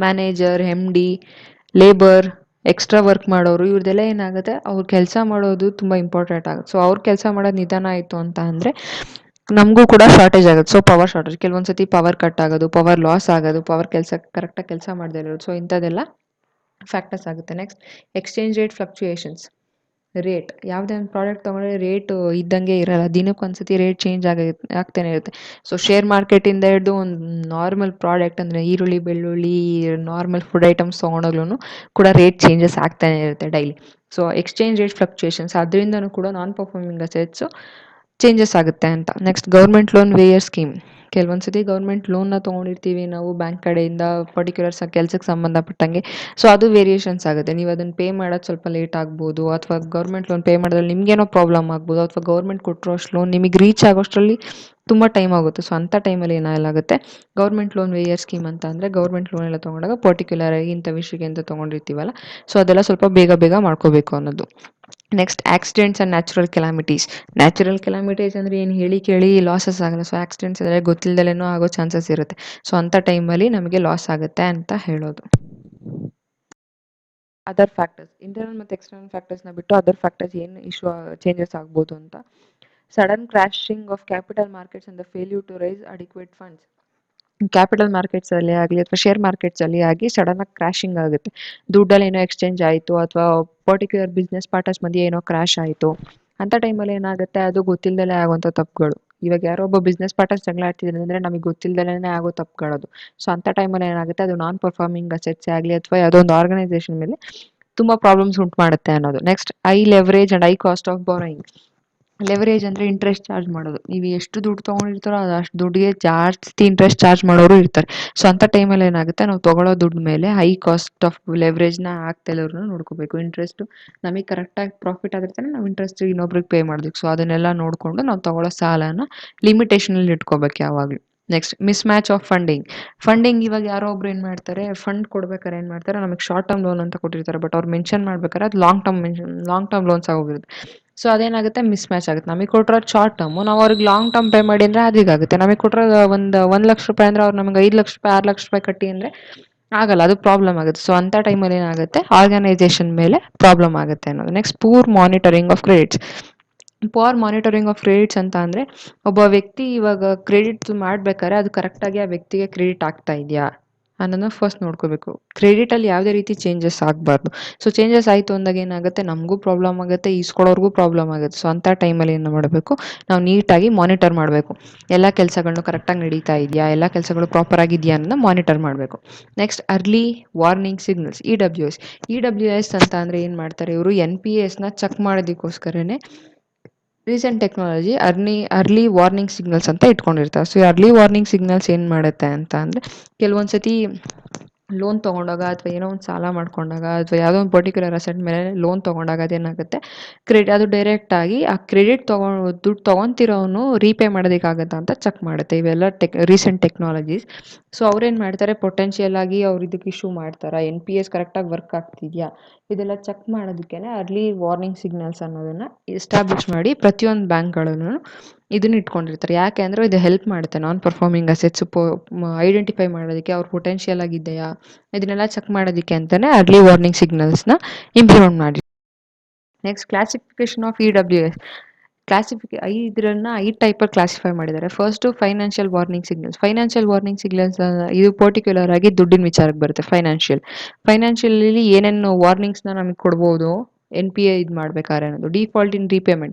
A: manager, M D, labour, extra work ಮಾಡೋರು, ಇವ್ರದ್ದೆಲ್ಲ ಏನಾಗುತ್ತೆ, ಅವ್ರು ಕೆಲಸ ಮಾಡೋದು ತುಂಬ ಇಂಪಾರ್ಟೆಂಟ್ ಆಗುತ್ತೆ. ಸೊ ಅವ್ರು ಕೆಲಸ ಮಾಡೋದು ನಿಧಾನ ಆಯಿತು ಅಂತ ಅಂದರೆ ನಮಗೂ ಕೂಡ ಶಾರ್ಟೇಜ್ ಆಗುತ್ತೆ. ಸೊ ಪವರ್ ಶಾರ್ಟೇಜ್, ಕೆಲವೊಂದು ಸತಿ ಪವರ್ ಕಟ್ ಆಗೋದು, ಪವರ್ ಲಾಸ್ ಆಗೋದು, ಪವರ್ ಕರೆಕ್ಟಾಗಿ ಕೆಲಸ ಮಾಡದೇ ಇರೋದು. ಸೊ ಇಂಥದ್ದೆಲ್ಲ ಫ್ಯಾಕ್ಟರ್ಸ್ ಆಗುತ್ತೆ. Next, exchange rate fluctuations. Rate, ಯಾವುದೇ ಒಂದು ಪ್ರಾಡಕ್ಟ್ ತೊಗೊಂಡ್ರೆ ರೇಟು ಇದ್ದಂಗೆ ಇರಲ್ಲ. ದಿನಕ್ಕೊಂದ್ಸತಿ ರೇಟ್ ಚೇಂಜ್ ಆಗ್ತಾನೆ ಇರುತ್ತೆ. ಸೊ ಶೇರ್ ಮಾರ್ಕೆಟಿಂದ ಹಿಡಿದು ಒಂದು ನಾರ್ಮಲ್ ಪ್ರಾಡಕ್ಟ್ ಅಂದರೆ ಈರುಳ್ಳಿ, ಬೆಳ್ಳುಳ್ಳಿ, ನಾರ್ಮಲ್ ಫುಡ್ ಐಟಮ್ಸ್ ತೊಗೊಂಡಾಗ್ಲೂ ಕೂಡ ರೇಟ್ ಚೇಂಜಸ್ ಆಗ್ತಾನೆ ಇರುತ್ತೆ daily. So exchange rate fluctuations, ಅದರಿಂದನೂ ಕೂಡ ನಾನ್ ಪರ್ಫಾರ್ಮಿಂಗ್ ಅಸೆಟ್ಸು ಚೇಂಜಸ್ ಆಗುತ್ತೆ ಅಂತ. Next, government loan waiver scheme. ಕೆಲವೊಂದು ಸತಿ ಗೌರ್ಮೆಂಟ್ ಲೋನ್ನ ತೊಗೊಂಡಿರ್ತೀವಿ ನಾವು ಬ್ಯಾಂಕ್ ಕಡೆಯಿಂದ ಪರ್ಟಿಕ್ಯುಲರ್ ಕೆಲಸಕ್ಕೆ ಸಂಬಂಧಪಟ್ಟಂಗೆ. ಸೊ ಅದು ವೇರಿಯೇಷನ್ಸ್ ಆಗುತ್ತೆ. ನೀವು ಅದನ್ನು ಪೇ ಮಾಡೋದು ಸ್ವಲ್ಪ ಲೇಟ್ ಆಗ್ಬೋದು, ಅಥವಾ ಗೌರ್ಮೆಂಟ್ ಲೋನ್ ಪೇ ಮಾಡೋದ್ರಲ್ಲಿ ನಿಮಗೇನೋ ಪ್ರಾಬ್ಲಮ್ ಆಗ್ಬೋದು, ಅಥವಾ ಗೌರ್ಮೆಂಟ್ ಕೊಟ್ಟಿರೋ ಅಷ್ಟು ಲೋನ್ ನಿಮಗೆ ರೀಚ್ ಆಗೋಷ್ಟರಲ್ಲಿ ತುಂಬ ಟೈಮ್ ಆಗುತ್ತೆ. ಸೊ ಅಂಥ ಟೈಮಲ್ಲಿ ಏನಾಗುತ್ತೆ, ಗೌರ್ಮೆಂಟ್ ಲೋನ್ ವೇಯರ್ ಸ್ಕೀಮ್ ಅಂತ ಅಂದರೆ ಗೌರ್ಮೆಂಟ್ ಲೋನ್ ಎಲ್ಲ ತೊಗೊಂಡಾಗ ಪರ್ಟಿಕ್ಯುಲರ್ ಆಗಿ ಇಂಥ ವಿಷಯಕ್ಕೆ ಅಂತ ತೊಗೊಂಡಿರ್ತೀವಲ್ಲ, ಸೊ ಅದೆಲ್ಲ ಸ್ವಲ್ಪ ಬೇಗ ಬೇಗ ಮಾಡ್ಕೋಬೇಕು ಅನ್ನೋದು. Next, accidents and natural calamities. Natural calamities ಅಂದರೆ ಏನು ಹೇಳಿ ಕೇಳಿ ಲಾಸಸ್ ಆಗಲ್ಲ. ಸೊ ಆಕ್ಸಿಡೆಂಟ್ಸ್ ಅಂದರೆ ಗೊತ್ತಿಲ್ಲದಲೇನೋ ಆಗೋ ಚಾನ್ಸಸ್ ಇರುತ್ತೆ. ಸೊ ಅಂಥ ಟೈಮಲ್ಲಿ ನಮಗೆ ಲಾಸ್ ಆಗುತ್ತೆ ಅಂತ ಹೇಳೋದು. ಅದರ್ ಫ್ಯಾಕ್ಟರ್ಸ್, ಇಂಟರ್ನಲ್ ಮತ್ತು ಎಕ್ಸ್ಟರ್ನಲ್ ಫ್ಯಾಕ್ಟರ್ಸ್ನ ಬಿಟ್ಟು ಅದರ್ ಫ್ಯಾಕ್ಟರ್ಸ್ ಏನು ಚೇಂಜಸ್ ಆಗ್ಬೋದು ಅಂತ. Sudden crashing of capital markets and the failure to raise adequate funds. Capital ಮಾರ್ಕೆಟ್ಸಲ್ಲಿ ಆಗಲಿ ಅಥವಾ ಶೇರ್ ಮಾರ್ಕೆಟ್ಸಲ್ಲಿ ಆಗಿ ಸಡನ್ನಾಗಿ ಕ್ರ್ಯಾಶಿಂಗ್ ಆಗುತ್ತೆ. ದುಡ್ಡಲ್ಲಿ ಏನೋ ಎಕ್ಸ್ಚೇಂಜ್ ಆಯಿತು, ಅಥವಾ ಪರ್ಟಿಕ್ಯುಲರ್ ಬಿಸ್ನೆಸ್ ಪಾರ್ಟರ್ಸ್ ಮಧ್ಯೆ ಏನೋ ಕ್ರ್ಯಾಶ್ ಆಯಿತು. ಅಂಥ ಟೈಮಲ್ಲಿ ಏನಾಗುತ್ತೆ, ಅದು ಗೊತ್ತಿಲ್ಲದಲೇ ಆಗುವಂಥ ತಪ್ಪುಗಳು. ಇವಾಗ ಯಾರೋ ಒಬ್ಬ ಬಿಸ್ನೆಸ್ ಪಾರ್ಟ್ನರ್ಸ್ ಜಗಳ ಆಡ್ತಿದ್ದಾರೆ ಅಂದರೆ ನಮಗೆ ಗೊತ್ತಿಲ್ಲದಲೇ ಆಗೋ ತಪ್ಪುಗಳದು. ಸೊ ಅಂಥ ಟೈಮಲ್ಲಿ ಏನಾಗುತ್ತೆ, ಅದು ನಾನ್ ಪರ್ಫಾರ್ಮಿಂಗ್ ಅಸೆಟ್ಸ್ ಆಗಲಿ ಅಥವಾ ಯಾವುದೋ ಒಂದು ಆರ್ಗನೈಸೇಷನ್ ಮೇಲೆ ತುಂಬ ಪ್ರಾಬ್ಲಮ್ಸ್ ಉಂಟು ಮಾಡುತ್ತೆ ಅನ್ನೋದು. Next, I leverage and I cost of borrowing. Leverage ಅಂದರೆ ಇಂಟ್ರೆಸ್ಟ್ ಚಾರ್ಜ್ ಮಾಡೋದು. ನೀವು ಎಷ್ಟು ದುಡ್ಡು ತೊಗೊಂಡಿರ್ತಾರೋ ಅದು ಅಷ್ಟು ದುಡ್ಡಿಗೆ ಜಾಸ್ತಿ ಇಂಟ್ರೆಸ್ಟ್ ಚಾರ್ಜ್ ಮಾಡೋರು ಇರ್ತಾರೆ. ಸೊ ಅಂಥ ಟೈಮಲ್ಲಿ ಏನಾಗುತ್ತೆ, ನಾವು ತೊಗೊಳ್ಳೋ ದುಡ್ಡು ಮೇಲೆ ಹೈ ಕಾಸ್ಟ್ ಆಫ್ ಲೆವರೇಜ್ನ ಆಗ್ತಿಲ್ಲವ್ರನ್ನ ನೋಡ್ಕೋಬೇಕು. ಇಂಟ್ರೆಸ್ಟು ನಮಗೆ ಕರೆಕ್ಟಾಗಿ ಪ್ರಾಫಿಟ್ ಆಗಿರ್ತಾನೆ ನಾವು ಇಂಟ್ರೆಸ್ಟ್ ಇನ್ನೊಬ್ರಿಗೆ ಪೇ ಮಾಡೋದಕ್ಕೆ. ಸೊ ಅದನ್ನೆಲ್ಲ ನೋಡಿಕೊಂಡು ನಾವು ತೊಗೊಳ್ಳೋ ಸಾಲನ ಲಿಮಿಟೇಷನಲ್ಲಿ ಇಟ್ಕೋಬೇಕು ಯಾವಾಗಲೂ. Next, miss match of funding. ಇವಾಗ ಯಾರೋ ಒಬ್ರು ಏನು ಮಾಡ್ತಾರೆ, ಫಂಡ್ ಕೊಡ್ಬೇಕಾದ್ರೆ ಏನು ಮಾಡ್ತಾರೆ, ನಮಗೆ ಶಾರ್ಟ್ ಟರ್ಮ್ ಲೋನ್ ಅಂತ ಕೊಟ್ಟಿರ್ತಾರೆ, ಬಟ್ ಅವ್ರು ಮೆನ್ಷನ್ ಮಾಡ್ಬೇಕಾದ್ರೆ ಅದು ಲಾಂಗ್ ಟರ್ಮ್ ಲೋನ್ಸ್ ಆಗೋಗಿರುತ್ತೆ. ಸೊ ಅದೇನಾಗುತ್ತೆ, ಮಿಸ್ ಮ್ಯಾಚ್ ಆಗುತ್ತೆ. ನಮಗೆ ಕೊಟ್ಟಿರೋದು ಶಾರ್ಟ್ ಟರ್ಮು, ನಾವು ಅವ್ರಿಗೆ ಲಾಂಗ್ ಟರ್ಮ್ ಪೇ ಮಾಡಿ ಅಂದರೆ ಅದಕ್ಕಾಗುತ್ತೆ. ನಮಗೆ ಕೊಟ್ಟಿರೋದು ಒಂದು ಲಕ್ಷ ರೂಪಾಯಿ ಅಂದರೆ ಅವ್ರು ನಮಗೆ 5 ಲಕ್ಷ ರೂಪಾಯಿ 6 ಲಕ್ಷ ರೂಪಾಯಿ ಕಟ್ಟಿ ಅಂದರೆ ಆಗಲ್ಲ, ಅದು ಪ್ರಾಬ್ಲಮ್ ಆಗುತ್ತೆ. ಸೊ ಅಂಥ ಟೈಮಲ್ಲಿ ಏನಾಗುತ್ತೆ, ಆರ್ಗನೈಸೇಷನ್ ಮೇಲೆ ಪ್ರಾಬ್ಲಮ್ ಆಗುತ್ತೆ ಅನ್ನೋದು. Next, poor monitoring of credits ಅಂತ ಅಂದರೆ ಒಬ್ಬ ವ್ಯಕ್ತಿ ಇವಾಗ ಕ್ರೆಡಿಟ್ ಮಾಡ್ಬೇಕಾದ್ರೆ ಅದು ಕರೆಕ್ಟಾಗಿ ಆ ವ್ಯಕ್ತಿಗೆ ಕ್ರೆಡಿಟ್ ಆಗ್ತಾ ಇದೆಯಾ ಅನ್ನೋದನ್ನ ಫಸ್ಟ್ ನೋಡ್ಕೋಬೇಕು. ಕ್ರೆಡಿಟಲ್ಲಿ ಯಾವುದೇ ರೀತಿ ಚೇಂಜಸ್ ಆಗಬಾರ್ದು. ಸೊ ಚೇಂಜಸ್ ಆಯಿತು ಅಂದಾಗ ಏನಾಗುತ್ತೆ, ನಮಗೂ ಪ್ರಾಬ್ಲಮ್ ಆಗುತ್ತೆ, ಈಸ್ಕೊಳೋರ್ಗೂ ಪ್ರಾಬ್ಲಮ್ ಆಗುತ್ತೆ. ಸೊ ಅಂಥ ಟೈಮಲ್ಲಿ ಏನು ಮಾಡಬೇಕು, ನಾವು ನೀಟಾಗಿ ಮಾನಿಟರ್ ಮಾಡಬೇಕು. ಎಲ್ಲ ಕೆಲಸಗಳನ್ನು ಕರೆಕ್ಟಾಗಿ ನಡೀತಾ ಇದೆಯಾ, ಎಲ್ಲ ಕೆಲಸಗಳು ಪ್ರಾಪರ್ ಆಗಿದೆಯಾ ಅನ್ನೋದನ್ನ ಮಾನಿಟರ್ ಮಾಡಬೇಕು. Next, early warning signals, E W S ಅಂತ ಅಂದರೆ ಏನು ಮಾಡ್ತಾರೆ ಇವರು, NPAsನ ಚೆಕ್ ಮಾಡೋದಕ್ಕೋಸ್ಕರನೇ recent technology early warning signals ಅಂತ ಇಟ್ಕೊಂಡಿರ್ತಾರೆ. ಸೊ, ಈ ಅರ್ಲಿ ವಾರ್ನಿಂಗ್ ಸಿಗ್ನಲ್ಸ್ ಏನು ಮಾಡುತ್ತೆ ಅಂತ ಅಂದರೆ, ಕೆಲವೊಂದು ಸತಿ ಲೋನ್ ತೊಗೊಂಡಾಗ ಅಥವಾ ಏನೋ ಒಂದು ಸಾಲ ಮಾಡ್ಕೊಂಡಾಗ ಅಥವಾ ಯಾವುದೋ ಒಂದು ಪರ್ಟಿಕ್ಯುಲರ್ ಅಸೆಟ್ ಮೇಲೆ ಲೋನ್ ತೊಗೊಂಡಾಗ ಅದೇನಾಗುತ್ತೆ, ಅದು ಡೈರೆಕ್ಟಾಗಿ ಆ ಕ್ರೆಡಿಟ್ ದುಡ್ಡು ತೊಗೊಂತಿರೋನು ರೀಪೇ ಮಾಡೋದಕ್ಕಾಗತ್ತಾ ಅಂತ ಚೆಕ್ ಮಾಡುತ್ತೆ. ಇವೆಲ್ಲ ರೀಸೆಂಟ್ ಟೆಕ್ನಾಲಜೀಸ್. ಸೊ, ಅವ್ರೇನು ಮಾಡ್ತಾರೆ, ಪೊಟೆನ್ಷಿಯಲ್ ಆಗಿ ಅವ್ರು ಇದಕ್ಕೆ ಇಶ್ಯೂ ಮಾಡ್ತಾರಾ, NPS ಕರೆಕ್ಟಾಗಿ ವರ್ಕ್ ಆಗ್ತಿದೆಯಾ, ಇದೆಲ್ಲ ಚೆಕ್ ಮಾಡೋದಕ್ಕೇನೆ ಅರ್ಲಿ ವಾರ್ನಿಂಗ್ ಸಿಗ್ನಲ್ಸ್ ಅನ್ನೋದನ್ನು ಎಸ್ಟಾಬ್ಲಿಷ್ ಮಾಡಿ ಪ್ರತಿಯೊಂದು ಬ್ಯಾಂಕ್ಗಳೂ ಇದನ್ನ ಇಟ್ಕೊಂಡಿರ್ತಾರೆ. ಯಾಕೆ ಅಂದರೆ ಇದು ಹೆಲ್ಪ್ ಮಾಡುತ್ತೆ ನಾನ್ ಪರ್ಫಾರ್ಮಿಂಗ್ ಅಸೆಟ್ಸ್ ಐಡೆಂಟಿಫೈ ಮಾಡೋದಕ್ಕೆ, ಅವ್ರ ಪೊಟೆನ್ಷಿಯಲ್ ಆಗಿದೆಯಾ, ಇದನ್ನೆಲ್ಲ ಚೆಕ್ ಮಾಡೋದಕ್ಕೆ ಅಂತಲೇ ಅರ್ಲಿ ವಾರ್ನಿಂಗ್ ಸಿಗ್ನಲ್ಸ್ನ ಇಂಪ್ಲಿಮೆಂಟ್ ಮಾಡಿ. Next, classification of EWS. ಇದರನ್ನು 5 ಟೈಪಲ್ಲಿ ಕ್ಲಾಸಿಫೈ ಮಾಡಿದ್ದಾರೆ. First financial warning signals. Financial warning signals ಇದು ಪರ್ಟಿಕ್ಯುಲರ್ ಆಗಿ ದುಡ್ಡಿನ ವಿಚಾರಕ್ಕೆ ಬರುತ್ತೆ. ಫೈನಾನ್ಷಿಯಲಿ ಏನೇನು ವಾರ್ನಿಂಗ್ಸ್ನ ನಮಗೆ ಕೊಡ್ಬೋದು NPA ಇದು ಮಾಡ್ಬೇಕಾದ್ರೆ ಅನ್ನೋದು. ಡಿಫಾಲ್ಟ್ ಇನ್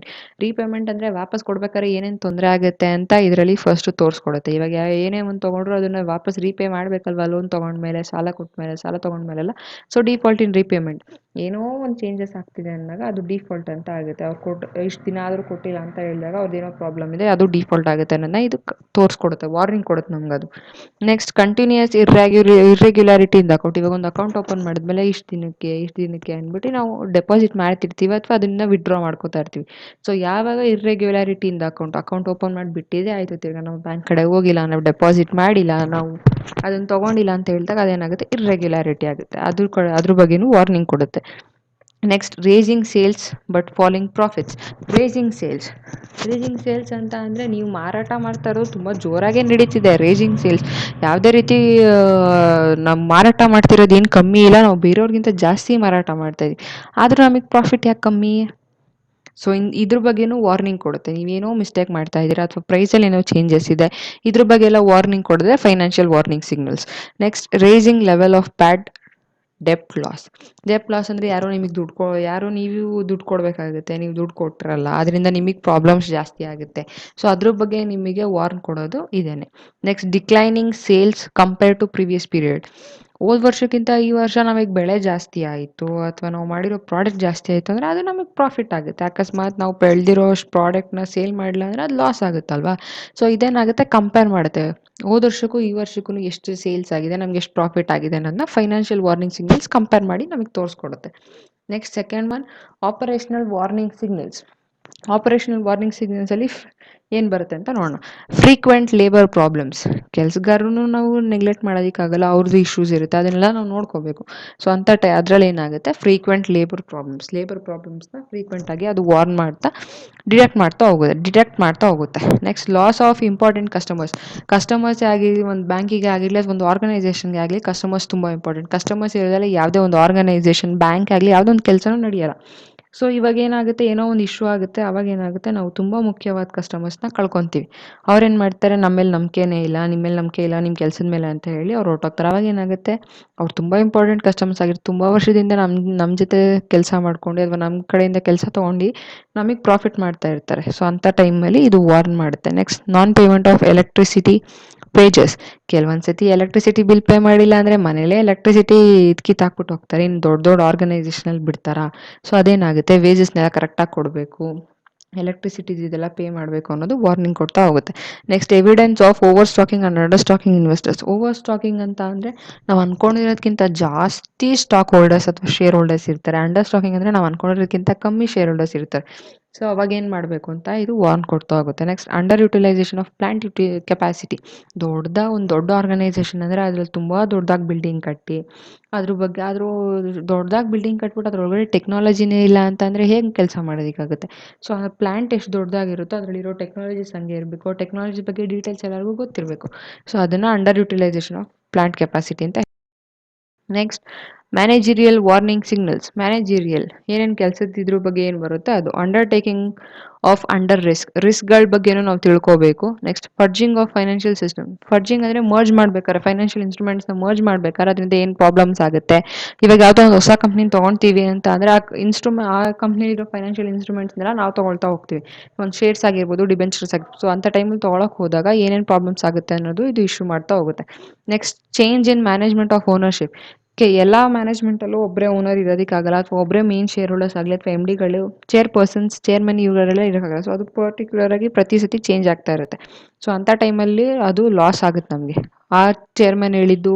A: ರೀಪೇಮೆಂಟ್ ಅಂದರೆ ವಾಪಸ್ ಕೊಡ್ಬೇಕಾದ್ರೆ ಏನೇನು ತೊಂದರೆ ಆಗುತ್ತೆ ಅಂತ ಇದರಲ್ಲಿ ಫಸ್ಟು ತೋರಿಸ್ಕೊಡುತ್ತೆ. ಇವಾಗ ಏನೇ ಒಂದು ತೊಗೊಂಡ್ರು ಅದನ್ನು ವಾಪಸ್ ರೀಪೇ ಮಾಡಬೇಕಲ್ವ, ಲೋನ್ ತೊಗೊಂಡ್ಮೇಲೆ, ಸಾಲ ತೊಗೊಂಡ್ಮೇಲೆಲ್ಲ. ಸೊ, ಡಿಫಾಲ್ಟ್ ಇನ್ ರೀಪೇಮೆಂಟ್ ಏನೋ ಒಂದು ಚೇಂಜಸ್ ಆಗ್ತಿದೆ ಅಂದಾಗ ಅದು ಡಿಫಾಲ್ಟ್ ಅಂತ ಆಗುತ್ತೆ. ಅವ್ರು ಇಷ್ಟು ದಿನ ಆದರೂ ಕೊಟ್ಟಿಲ್ಲ ಅಂತ ಹೇಳಿದಾಗ ಅವ್ರದ್ದೇನೋ ಪ್ರಾಬ್ಲಮ್ ಇದೆ, ಅದು ಡಿಫಾಲ್ಟ್ ಆಗುತ್ತೆ ಅನ್ನೋದನ್ನ ಇದು ತೋರಿಸ್ಕೊಡುತ್ತೆ, ವಾರ್ನಿಂಗ್ ಕೊಡುತ್ತೆ ನಮ್ಗೆ ಅದು. ನೆಕ್ಸ್ಟ್, ಕಂಟಿನ್ಯೂಯಸ್ ಇರ್ರೆಗ್ಯುಲಾರಿಟಿಯಿಂದ ಅಕೌಂಟ್. ಇವಾಗ ಒಂದು ಅಕೌಂಟ್ ಓಪನ್ ಮಾಡಿದ್ಮೇಲೆ ಇಷ್ಟು ದಿನಕ್ಕೆ ಅಂದ್ಬಿಟ್ಟು ನಾವು ಡೆಪಾಸಿಟ್ ಮಾಡ್ತಿರ್ತೀವಿ ಅಥವಾ ಅದನ್ನ ವಿಡ್ರಾ ಮಾಡ್ಕೋತಾ ಇರ್ತೀವಿ. ಸೊ, ಯಾವಾಗ ಇರ್ರೆಗ್ಯುಲಾರಿಟಿಯಿಂದ ಅಕೌಂಟ್ ಓಪನ್ ಮಾಡಿ ಬಿಟ್ಟಿದೆ ಆಯಿತು, ತಿರ್ಗಿ ನಾವು ಬ್ಯಾಂಕ್ ಕಡೆ ಹೋಗಿಲ್ಲ, ನಾವು ಡೆಪಾಸಿಟ್ ಮಾಡಿಲ್ಲ, ನಾವು ಅದನ್ನು ತೊಗೊಂಡಿಲ್ಲ ಅಂತ ಹೇಳಿದಾಗ ಅದೇನಾಗುತ್ತೆ, ಇರ್ರೆಗ್ಯುಲಾರಿಟಿ ಆಗುತ್ತೆ. ಅದ್ರ ಬಗ್ಗೆನೂ ವಾರ್ನಿಂಗ್ ಕೊಡುತ್ತೆ. Next, raising sales but falling profits. Raising sales ಅಂತ ಅಂದರೆ ನೀವು ಮಾರಾಟ ಮಾಡ್ತಾ ಇರೋದು ತುಂಬ ಜೋರಾಗೇ ನಡೀತಿದೆ. ರೇಸಿಂಗ್ ಸೇಲ್ಸ್ ಯಾವುದೇ ರೀತಿ ನಾವು ಮಾರಾಟ ಮಾಡ್ತಿರೋದು ಏನು ಕಮ್ಮಿ ಇಲ್ಲ, ನಾವು ಬೇರೆಯವ್ರಿಗಿಂತ ಜಾಸ್ತಿ ಮಾರಾಟ ಮಾಡ್ತಾಯಿದ್ವಿ, ಆದರೂ ನಮಗೆ ಪ್ರಾಫಿಟ್ ಯಾಕೆ ಕಮ್ಮಿ? ಸೊ, ಇದ್ರ ಬಗ್ಗೆನೂ ವಾರ್ನಿಂಗ್ ಕೊಡುತ್ತೆ. ನೀವೇನೋ ಮಿಸ್ಟೇಕ್ ಮಾಡ್ತಾ ಇದ್ದೀರಾ ಅಥವಾ ಪ್ರೈಸಲ್ಲಿ ಏನೋ ಚೇಂಜಸ್ ಇದೆ, ಇದ್ರ ಬಗ್ಗೆ ಎಲ್ಲ ವಾರ್ನಿಂಗ್ ಕೊಡಿದ್ರೆ financial warning signals. Next, rising level of bad ಡೆಪ್ಟ್ ಲಾಸ್ ಅಂದರೆ ನೀವು ದುಡ್ಡು ಕೊಡಬೇಕಾಗುತ್ತೆ, ನೀವು ದುಡ್ಡು ಕೊಟ್ಟಿರಲ್ಲ, ಅದರಿಂದ ನಿಮಗೆ ಪ್ರಾಬ್ಲಮ್ಸ್ ಜಾಸ್ತಿ ಆಗುತ್ತೆ. ಸೊ, ಅದ್ರ ಬಗ್ಗೆ ನಿಮಗೆ ವಾರ್ನ್ ಕೊಡೋದು ಇದೇನೆ. Next, declining sales compare to previous period. ಹೋದ ವರ್ಷಕ್ಕಿಂತ ಈ ವರ್ಷ ನಮಗೆ ಬೆಳೆ ಜಾಸ್ತಿ ಆಯಿತು ಅಥವಾ ನಾವು ಮಾಡಿರೋ ಪ್ರಾಡಕ್ಟ್ ಜಾಸ್ತಿ ಆಯಿತು ಅಂದರೆ ಅದು ನಮಗೆ ಪ್ರಾಫಿಟ್ ಆಗುತ್ತೆ. ಅಕಸ್ಮಾತ್ ನಾವು ಬೆಳೆದಿರೋ ಅಷ್ಟು ಪ್ರಾಡಕ್ಟ್ನ ಸೇಲ್ ಮಾಡಲಿಲ್ಲ ಅಂದರೆ ಅದು ಲಾಸ್ ಆಗುತ್ತಲ್ವಾ. ಸೊ, ಇದೇನಾಗುತ್ತೆ, ಕಂಪೇರ್ ಮಾಡುತ್ತೆ ಹೋದ ವರ್ಷಕ್ಕೂ ಈ ವರ್ಷಕ್ಕೂ ಎಷ್ಟು ಸೇಲ್ಸ್ ಆಗಿದೆ, ನಮ್ಗೆ ಎಷ್ಟು ಪ್ರಾಫಿಟ್ ಆಗಿದೆ ಅನ್ನೋದನ್ನ ಫೈನಾನ್ಷಿಯಲ್ ವಾರ್ನಿಂಗ್ ಸಿಗ್ನಲ್ಸ್ ಕಂಪೇರ್ ಮಾಡಿ ನಮಗೆ ತೋರಿಸ್ಕೊಡುತ್ತೆ. Next, second one, operational warning signals. Operational warning ಸಿಗ್ನಲ್ಸಲ್ಲಿ ಏನು ಬರುತ್ತೆ ಅಂತ ನೋಡೋಣ. Frequent labour problems. ಕೆಲಸಗಾರನು ನಾವು ನೆಗ್ಲೆಕ್ಟ್ ಮಾಡೋದಕ್ಕಾಗಲ್ಲ, ಅವ್ರದ್ದು ಇಶ್ಯೂಸ್ ಇರುತ್ತೆ, ಅದನ್ನೆಲ್ಲ ನಾವು ನೋಡ್ಕೋಬೇಕು. ಸೊ, ಅದರಲ್ಲಿ ಏನಾಗುತ್ತೆ, ಫ್ರೀಕ್ವೆಂಟ್ ಲೇಬರ್ ಪ್ರಾಬ್ಲಮ್ಸ್ನ ಫ್ರೀಕ್ವೆಂಟಾಗಿ ಅದು ವಾರ್ನ್ ಡಿಟೆಕ್ಟ್ ಮಾಡ್ತಾ ಹೋಗುತ್ತೆ. ನೆಕ್ಸ್ಟ್, ಲಾಸ್ ಆಫ್ ಇಂಪಾರ್ಟೆಂಟ್ ಕಸ್ಟಮರ್ಸೇ ಆಗಿರಲಿ, ಒಂದು ಬ್ಯಾಂಕಿಗೆ ಆಗಿರಲಿ ಅಥವಾ ಒಂದು ಆರ್ಗನೈಸೇಷನ್ಗೆ ಆಗಲಿ ಕಸ್ಟಮರ್ಸ್ ತುಂಬ ಇಂಪಾರ್ಟೆಂಟ್. ಕಸ್ಟಮರ್ಸ್ ಇರೋದ್ರಲ್ಲಿ ಯಾವುದೇ ಒಂದು ಆರ್ಗನೈಸೇಷನ್, ಬ್ಯಾಂಕ್ ಆಗಲಿ ಯಾವುದೋ ಒಂದು ಕೆಲಸನೂ ನಡೆಯಲ್ಲ. ಸೊ, ಇವಾಗ ಏನಾಗುತ್ತೆ, ಏನೋ ಒಂದು ಇಶ್ಯೂ ಆಗುತ್ತೆ, ಅವಾಗ ಏನಾಗುತ್ತೆ, ನಾವು ತುಂಬ ಮುಖ್ಯವಾದ ಕಸ್ಟಮರ್ಸ್ನ ಕಳ್ಕೊತೀವಿ. ಅವ್ರೇನು ಮಾಡ್ತಾರೆ, ನಮ್ಮ ಮೇಲೆ ನಂಬಿಕೆನೇ ಇಲ್ಲ, ನಿಮ್ಮ ಮೇಲೆ ನಂಬಿಕೆ ಇಲ್ಲ, ನಿಮ್ಮ ಕೆಲಸದ ಮೇಲೆ ಅಂತ ಹೇಳಿ ಅವ್ರು ಹೊರಟೋಗ್ತಾರೆ. ಅವಾಗ ಏನಾಗುತ್ತೆ, ಅವ್ರು ತುಂಬ ಇಂಪಾರ್ಟೆಂಟ್ ಕಸ್ಟಮರ್ಸ್ ಆಗಿರ್ತಾರೆ, ತುಂಬ ವರ್ಷದಿಂದ ನಮ್ಮ ಜೊತೆ ಕೆಲಸ ಮಾಡ್ಕೊಂಡು ಅಥವಾ ನಮ್ಮ ಕಡೆಯಿಂದ ಕೆಲಸ ತೊಗೊಂಡು ನಮಗೆ ಪ್ರಾಫಿಟ್ ಮಾಡ್ತಾ ಇರ್ತಾರೆ. ಸೊ, ಅಂಥ ಟೈಮಲ್ಲಿ ಇದು ವಾರ್ನ್ ಮಾಡುತ್ತೆ. Next, non payment of electricity pages. ಕೆಲವೊಂದು ಸತಿ ಎಲೆಕ್ಟ್ರಿಸಿಟಿ ಬಿಲ್ ಪೇ ಮಾಡಿಲ್ಲ ಅಂದರೆ ಮನೇಲೇ ಎಲೆಕ್ಟ್ರಿಸಿಟಿ ಕಿತ್ತಾಕ್ಬಿಟ್ಟು ಹೋಗ್ತಾರೆ. ಇನ್ನು ದೊಡ್ಡ ಆರ್ಗನೈಸೇಷನಲ್ಲಿ ಬಿಡ್ತಾರಾ? ಸೊ, ಅದೇನಾಗುತ್ತೆ, ವೇಜಸ್ನೆಲ್ಲ ಕರೆಕ್ಟಾಗಿ ಕೊಡಬೇಕು, ಎಲೆಕ್ಟ್ರಿಸಿಟಿ ಇದೆಲ್ಲ ಪೇ ಮಾಡಬೇಕು ಅನ್ನೋದು ವಾರ್ನಿಂಗ್ ಕೊಡ್ತಾ ಹೋಗುತ್ತೆ. Next, evidence of over stalking and under stalking investors. Over stalking ಅಂತ ಅಂದರೆ ನಾವು ಅಂದ್ಕೊಂಡಿರೋದಕ್ಕಿಂತ ಜಾಸ್ತಿ ಸ್ಟಾಕ್ ಹೋಲ್ಡರ್ಸ್ ಅಥವಾ ಶೇರ್ ಹೋಲ್ಡರ್ಸ್ ಇರ್ತಾರೆ. ಅಂಡರ್ ಸ್ಟಾಕಿಂಗ್ ಅಂದರೆ ನಾವು ಅಂದ್ಕೊಂಡಿರೋದಕ್ಕಿಂತ ಕಮ್ಮಿ ಶೇರ್ ಹೋಲ್ಡರ್ಸ್ ಇರ್ತಾರೆ. ಸೊ, ಅವಾಗ ಏನು ಮಾಡಬೇಕು ಅಂತ ಇದು ವಾರ್ನ್ ಕೊಡ್ತಾ ಹೋಗುತ್ತೆ. Next, under utilisation of plant capacity. ಒಂದು ದೊಡ್ಡ ಆರ್ಗನೈಸೇಷನ್ ಅಂದರೆ ಅದರಲ್ಲಿ ತುಂಬ ದೊಡ್ಡದಾಗಿ ಬಿಲ್ಡಿಂಗ್ ಕಟ್ಟಿ ದೊಡ್ಡದಾಗಿ ಬಿಲ್ಡಿಂಗ್ ಕಟ್ಬಿಟ್ಟು ಅದರೊಳಗಡೆ ಟೆಕ್ನಾಲಜಿನೇ ಇಲ್ಲ ಅಂತಂದರೆ ಹೇಗೆ ಕೆಲಸ ಮಾಡೋದಕ್ಕಾಗುತ್ತೆ? ಸೊ, ಆ ಪ್ಲಾಂಟ್ ಎಷ್ಟು ದೊಡ್ಡದಾಗಿರುತ್ತೋ ಅದರಲ್ಲಿರೋ ಟೆಕ್ನಾಲಜೀಸ್ ಹಂಗೆ ಇರಬೇಕು, ಟೆಕ್ನಾಲಜಿ ಬಗ್ಗೆ ಡೀಟೇಲ್ಸ್ ಎಲ್ಲರಿಗೂ ಗೊತ್ತಿರಬೇಕು. ಸೊ, ಅದನ್ನು under utilisation of plant capacity ಅಂತ. Next, managerial warning signals. ಏನೇನು ಕೆಲಸದ ಇದ್ರ ಬಗ್ಗೆ ಏನು ಬರುತ್ತೆ ಅದು. ಅಂಡರ್ಟೇಕಿಂಗ್ ಆಫ್ ಅಂಡರ್ ರಿಸ್ಕ್ಗಳ ಬಗ್ಗೆನೂ ನಾವು ತಿಳ್ಕೋಬೇಕು. Next, fudging of financial system. Fudging ಅಂದರೆ ಮರ್ಜ್ ಮಾಡ್ಬೇಕಾದ್ರೆ, ಫೈನಾನ್ಷಿಯಲ್ ಇನ್ಸ್ಟ್ರೂಮೆಂಟ್ಸ್ನ ಮರ್ಜ್ ಮಾಡ್ಬೇಕಾದ್ರೆ ಅದರಿಂದ ಏನು ಪ್ರಾಬ್ಲಮ್ಸ್ ಆಗುತ್ತೆ. ಇವಾಗ ಯಾವುದೋ ಒಂದು ಹೊಸ ಕಂಪ್ನಿನ ತೊಗೊಳ್ತೀವಿ ಅಂತ ಅಂದರೆ ಆ ಕಂಪ್ನಿಲಿರೋ ಫೈನಾನ್ಷಿಯಲ್ ಇನ್ಸ್ಟ್ರೂಮೆಂಟ್ಸ್ನೆಲ್ಲ ನಾವು ತೊಗೊಳ್ತಾ ಹೋಗ್ತೀವಿ. ಒಂದು ಶೇರ್ಸ್ ಆಗಿರ್ಬೋದು, ಡಿಬೆಂಚರ್ಸ್ ಆಗಿರ್ಬೋದು. ಸೊ, ಅಂಥ ಟೈಮಲ್ಲಿ ತೊಗೊಳಕ್ಕೆ ಹೋದಾಗ ಏನೇನು ಪ್ರಾಬ್ಲಮ್ಸ್ ಆಗುತ್ತೆ ಅನ್ನೋದು ಇದು ಇಶ್ಯೂ ಮಾಡ್ತಾ ಹೋಗುತ್ತೆ. Next, change in management of ownership. ಎಲ್ಲ ಮ್ಯಾನೇಜ್ಮೆಂಟಲ್ಲೂ ಒಬ್ಬರೇ ಓನರ್ ಇರೋದಕ್ಕಾಗಲ್ಲ, ಅಥವಾ ಒಬ್ಬರೇ ಮೇನ್ ಶೇರ್ ಹೋಲ್ಡರ್ಸ್ ಆಗಲಿ, ಅಥವಾ ಎಮ್ ಡಿಗಳು, ಚೇರ್ಪರ್ಸನ್ಸ್, ಚೇರ್ಮನ್ ಇವರೆಲ್ಲ ಇರೋಕ್ಕಾಗಲ್ಲ. ಸೊ ಅದು ಪರ್ಟಿಕ್ಯುಲರ್ ಆಗಿ ಪ್ರತಿ ಸತಿ ಚೇಂಜ್ ಆಗ್ತಾ ಇರುತ್ತೆ. ಸೊ ಅಂಥ ಟೈಮಲ್ಲಿ ಅದು ಲಾಸ್ ಆಗುತ್ತೆ ನಮಗೆ. ಆ ಚೇರ್ಮನ್ ಹೇಳಿದ್ದು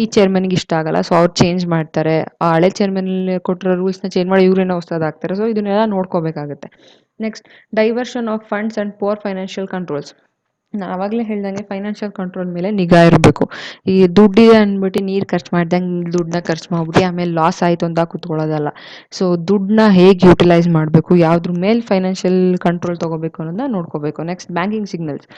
A: ಈ ಚೇರ್ಮನ್ಗೆ ಇಷ್ಟ ಆಗಲ್ಲ, ಸೊ ಅವ್ರು ಚೇಂಜ್ ಮಾಡ್ತಾರೆ. ಆ ಹಳೆ ಚೇರ್ಮನ್ ಕೊಟ್ಟಿರೋ ರೂಲ್ಸ್ನ ಚೇಂಜ್ ಮಾಡಿ ಇವರೇನೋ ಹೊಸದು ಹಾಕ್ತಾರೆ. ಸೊ ಇದನ್ನೆಲ್ಲ ನೋಡ್ಕೋಬೇಕಾಗುತ್ತೆ. Next, diversion of funds and poor financial controls. ನಾನು ಆವಾಗಲೇ ಹೇಳ್ದಂಗೆ ಫೈನಾನ್ಷಿಯಲ್ ಕಂಟ್ರೋಲ್ ಮೇಲೆ ನಿಗಾ ಇರಬೇಕು. ಈ ದುಡ್ಡಿದೆ ಅಂದ್ಬಿಟ್ಟು ನೀರು ಖರ್ಚು ಮಾಡ್ದಂಗೆ ದುಡ್ಡನ್ನ ಖರ್ಚು ಮಾಡ್ಬಿಟ್ಟು ಆಮೇಲೆ ಲಾಸ್ ಆಯಿತು ಅಂತ ಕೂತ್ಕೊಳ್ಳೋದಲ್ಲ. ಸೊ ದುಡ್ಡನ್ನ ಹೇಗೆ ಯುಟಿಲೈಸ್ ಮಾಡಬೇಕು, ಯಾವುದ್ರ ಮೇಲೆ ಫೈನಾನ್ಷಿಯಲ್ ಕಂಟ್ರೋಲ್ ತೊಗೋಬೇಕು ಅನ್ನೋದನ್ನ ನೋಡ್ಕೋಬೇಕು. Next, banking signals.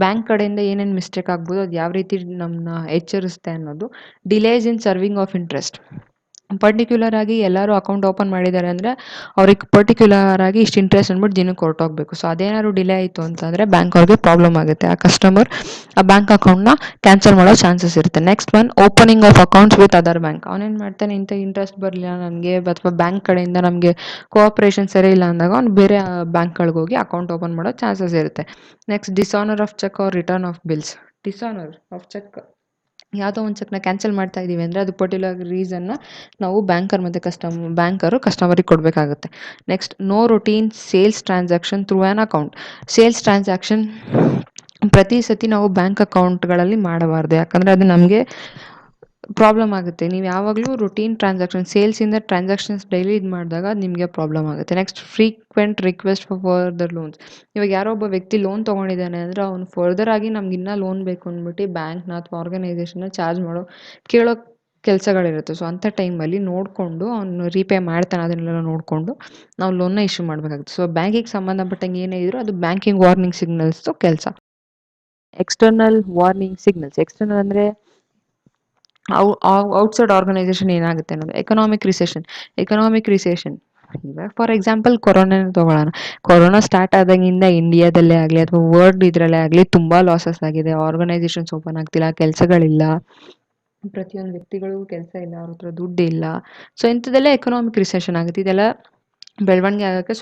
A: ಬ್ಯಾಂಕ್ ಕಡೆಯಿಂದ ಏನೇನು ಮಿಸ್ಟೇಕ್ ಆಗ್ಬೋದು, ಅದು ಯಾವ ರೀತಿ ನಮ್ಮನ್ನ ಎಚ್ಚರಿಸುತ್ತೆ ಅನ್ನೋದು. Delays in serving of interest. Particular ಆಗಿ ಎಲ್ಲರೂ ಅಕೌಂಟ್ ಓಪನ್ ಮಾಡಿದ್ದಾರೆ ಅಂದರೆ ಅವ್ರಿಗೆ ಪರ್ಟಿಕ್ಯುಲರ್ ಆಗಿ ಇಷ್ಟು ಇಂಟ್ರೆಸ್ಟ್ ಅಂದ್ಬಿಟ್ಟು ದಿನಕ್ಕೆ ಹೊರಟೋಗ್ಬೇಕು. ಸೊ ಅದೇನಾದ್ರು ಡಿಲೇ ಆಯಿತು ಅಂತಂದರೆ ಬ್ಯಾಂಕ್ ಅವ್ರಿಗೆ ಪ್ರಾಬ್ಲಮ್ ಆಗುತ್ತೆ. ಆ ಕಸ್ಟಮರ್ ಆ ಬ್ಯಾಂಕ್ ಅಕೌಂಟ್ನ ಕ್ಯಾನ್ಸಲ್ ಮಾಡೋ ಚಾನ್ಸಸ್ ಇರುತ್ತೆ. Next one, opening of accounts with other bank. ಅವನೇನು ಮಾಡ್ತಾನೆ, ಇಂಥ ಇಂಟ್ರೆಸ್ಟ್ ಬರಲಿಲ್ಲ ನನಗೆ, ಅಥವಾ ಬ್ಯಾಂಕ್ ಕಡೆಯಿಂದ ನಮಗೆ ಕೋಆಪ್ರೇಷನ್ ಸರಿ ಇಲ್ಲ ಅಂದಾಗ ಅವ್ನು ಬೇರೆ ಬ್ಯಾಂಕ್ಗಳಿಗೆ ಹೋಗಿ ಅಕೌಂಟ್ ಓಪನ್ ಮಾಡೋ ಚಾನ್ಸಸ್ ಇರುತ್ತೆ. Next, dishonour of cheque or return of bills. Dishonour of cheque, ಯಾವುದೋ ಒಂದು ಚೆಕ್ನ ಕ್ಯಾನ್ಸಲ್ ಮಾಡ್ತಾ ಇದ್ದೀವಿ ಅಂದರೆ ಅದು ಪರ್ಟಿಕ್ಯುಲರ್ ರೀಸನ್ನ ನಾವು ಬ್ಯಾಂಕರು ಕಸ್ಟಮರಿಗೆ ಕೊಡಬೇಕಾಗುತ್ತೆ. Next, no routine sales transaction through an account. Sales transaction ಪ್ರತಿ ಸತಿ ನಾವು ಬ್ಯಾಂಕ್ ಅಕೌಂಟ್ಗಳಲ್ಲಿ ಮಾಡಬಾರ್ದು, ಯಾಕಂದರೆ ಅದು ನಮಗೆ ಪ್ರಾಬ್ಲಮ್ ಆಗುತ್ತೆ. ನೀವು ಯಾವಾಗಲೂ ರೊಟೀನ್ ಸೇಲ್ಸಿಂದ ಟ್ರಾನ್ಸಾಕ್ಷನ್ಸ್ ಡೈಲಿ ಇದು ಮಾಡಿದಾಗ ನಿಮಗೆ ಪ್ರಾಬ್ಲಮ್ ಆಗುತ್ತೆ. Next, frequent request for further loans. ಇವಾಗ ಯಾರೋ ಒಬ್ಬ ವ್ಯಕ್ತಿ ಲೋನ್ ತೊಗೊಂಡಿದ್ದಾನೆ ಅಂದರೆ ಅವ್ನು ಫರ್ದರ್ ಆಗಿ ನಮ್ಗೆ ಇನ್ನೂ ಲೋನ್ ಬೇಕು ಅಂದ್ಬಿಟ್ಟು ಬ್ಯಾಂಕ್ನ ಅಥವಾ ಆರ್ಗನೈಸೇಷನ್ನ ಕೇಳೋ ಕೆಲಸಗಳಿರುತ್ತೆ. ಸೊ ಅಂಥ ಟೈಮಲ್ಲಿ ನೋಡಿಕೊಂಡು ಅವನು ರೀಪೇ ಮಾಡ್ತಾನೆ ಅದನ್ನೆಲ್ಲ ನೋಡಿಕೊಂಡು ನಾವು ಲೋನ್ನ ಇಶ್ಯೂ ಮಾಡಬೇಕಾಗುತ್ತೆ. ಸೊ ಬ್ಯಾಂಕಿಗೆ ಸಂಬಂಧಪಟ್ಟಂಗೆ ಏನೇ ಇದ್ರೂ ಅದು ಬ್ಯಾಂಕಿಂಗ್ ವಾರ್ನಿಂಗ್ ಸಿಗ್ನಲ್ಸ್ದು ಕೆಲಸ. External warning signals. ಎಕ್ಸ್ಟರ್ನಲ್ ಅಂದರೆ ಔಟ್ಸೈಡ್ ಆರ್ಗನೈಸೇಷನ್ ಏನಾಗುತ್ತೆ ಅನ್ನೋದು. ಎಕನಾಮಿಕ್ ರಿಸೆಷನ್ ಇವಾಗ ಫಾರ್ ಎಕ್ಸಾಂಪಲ್ ಕೊರೋನಾನ ತೊಗೊಳ್ಳೋಣ. ಕೊರೋನಾ ಸ್ಟಾರ್ಟ್ ಆದಾಗಿಂದ ಇಂಡಿಯಾದಲ್ಲೇ ಆಗಲಿ ಅಥವಾ ವರ್ಲ್ಡ್ ಇದರಲ್ಲೇ ಆಗಲಿ ತುಂಬ ಲಾಸಸ್ ಆಗಿದೆ. ಆರ್ಗನೈಸೇಷನ್ಸ್ ಓಪನ್ ಆಗ್ತಿಲ್ಲ, ಕೆಲಸಗಳಿಲ್ಲ, ಪ್ರತಿಯೊಂದು ವ್ಯಕ್ತಿಗಳಿಗೂ ಕೆಲಸ ಇಲ್ಲ, ಅವ್ರ ಹತ್ರ ದುಡ್ಡು ಇಲ್ಲ. ಸೊ ಇಂಥದ್ದೆಲ್ಲ ಎಕನಾಮಿಕ್ ರಿಸೆಷನ್ ಆಗುತ್ತೆ. ಇದೆಲ್ಲ ಬೆಳವಣಿಗೆ ಆಗೋಕ್ಕೆ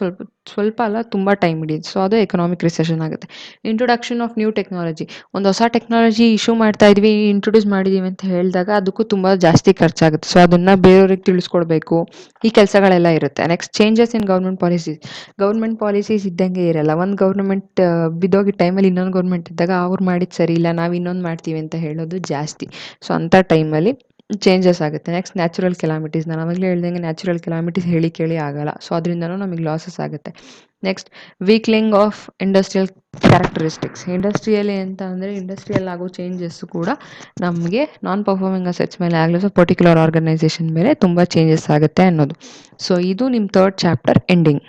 A: ಸ್ವಲ್ಪ ಅಲ್ಲ, ತುಂಬ ಟೈಮ್ ಹಿಡಿಯುತ್ತೆ. ಸೊ ಅದು ಎಕನಾಮಿಕ್ ರಿಸೆಷನ್ ಆಗುತ್ತೆ. Introduction of new technology. ಒಂದು ಹೊಸ ಟೆಕ್ನಾಲಜಿ ಇಶ್ಯೂ ಮಾಡ್ತಾ ಇದ್ವಿ, ಇಂಟ್ರೊಡ್ಯೂಸ್ ಮಾಡಿದ್ದೀವಿ ಅಂತ ಹೇಳಿದಾಗ ಅದಕ್ಕೂ ತುಂಬ ಜಾಸ್ತಿ ಖರ್ಚಾಗುತ್ತೆ. ಸೊ ಅದನ್ನು ಬೇರೆಯವ್ರಿಗೆ ತಿಳಿಸ್ಕೊಡ್ಬೇಕು, ಈ ಕೆಲಸಗಳೆಲ್ಲ ಇರುತ್ತೆ. Next, changes in government policies ಇದ್ದಂಗೆ ಇರಲ್ಲ. ಒಂದು ಗೌರ್ಮೆಂಟ್ ಬಿದ್ದೋಗಿದ್ದ ಟೈಮಲ್ಲಿ ಇನ್ನೊಂದು ಗೌರ್ಮೆಂಟ್ ಇದ್ದಾಗ ಅವ್ರು ಮಾಡಿದ್ದು ಸರಿ ಇಲ್ಲ, ನಾವು ಇನ್ನೊಂದು ಮಾಡ್ತೀವಿ ಅಂತ ಹೇಳೋದು ಜಾಸ್ತಿ. ಸೊ ಅಂಥ ಟೈಮಲ್ಲಿ ಚೇಂಜಸ್ ಆಗುತ್ತೆ. Next, natural calamities. ನಾನು ಆವಾಗಲೇ ಹೇಳ್ದಂಗೆ ನ್ಯಾಚುರಲ್ ಕೆಲಾಮಿಟೀಸ್ ಹೇಳಿ ಕೇಳಿ ಆಗಲ್ಲ. ಸೊ ಅದರಿಂದನೂ ನಮಗೆ ಲಾಸಸ್ ಆಗುತ್ತೆ. Next, weakening of industrial characteristics. ಇಂಡಸ್ಟ್ರಿಯಲ್ಲಿ ಅಂತ ಅಂದರೆ ಇಂಡಸ್ಟ್ರಿಯಲ್ ಆಗೋ ಚೇಂಜಸ್ಸು ಕೂಡ ನಮಗೆ ನಾನ್ ಪರ್ಫಾರ್ಮಿಂಗ್ ಅಸೆಟ್ಸ್ ಮೇಲೆ ಆಗಲಿ, ಸೊ ಪರ್ಟಿಕ್ಯುಲರ್ ಆರ್ಗನೈಸೇಷನ್ ಮೇಲೆ ತುಂಬ ಚೇಂಜಸ್ ಆಗುತ್ತೆ ಅನ್ನೋದು. ಸೊ ಇದು ನಿಮ್ಮ ಥರ್ಡ್ ಚಾಪ್ಟರ್ ಎಂಡಿಂಗ್.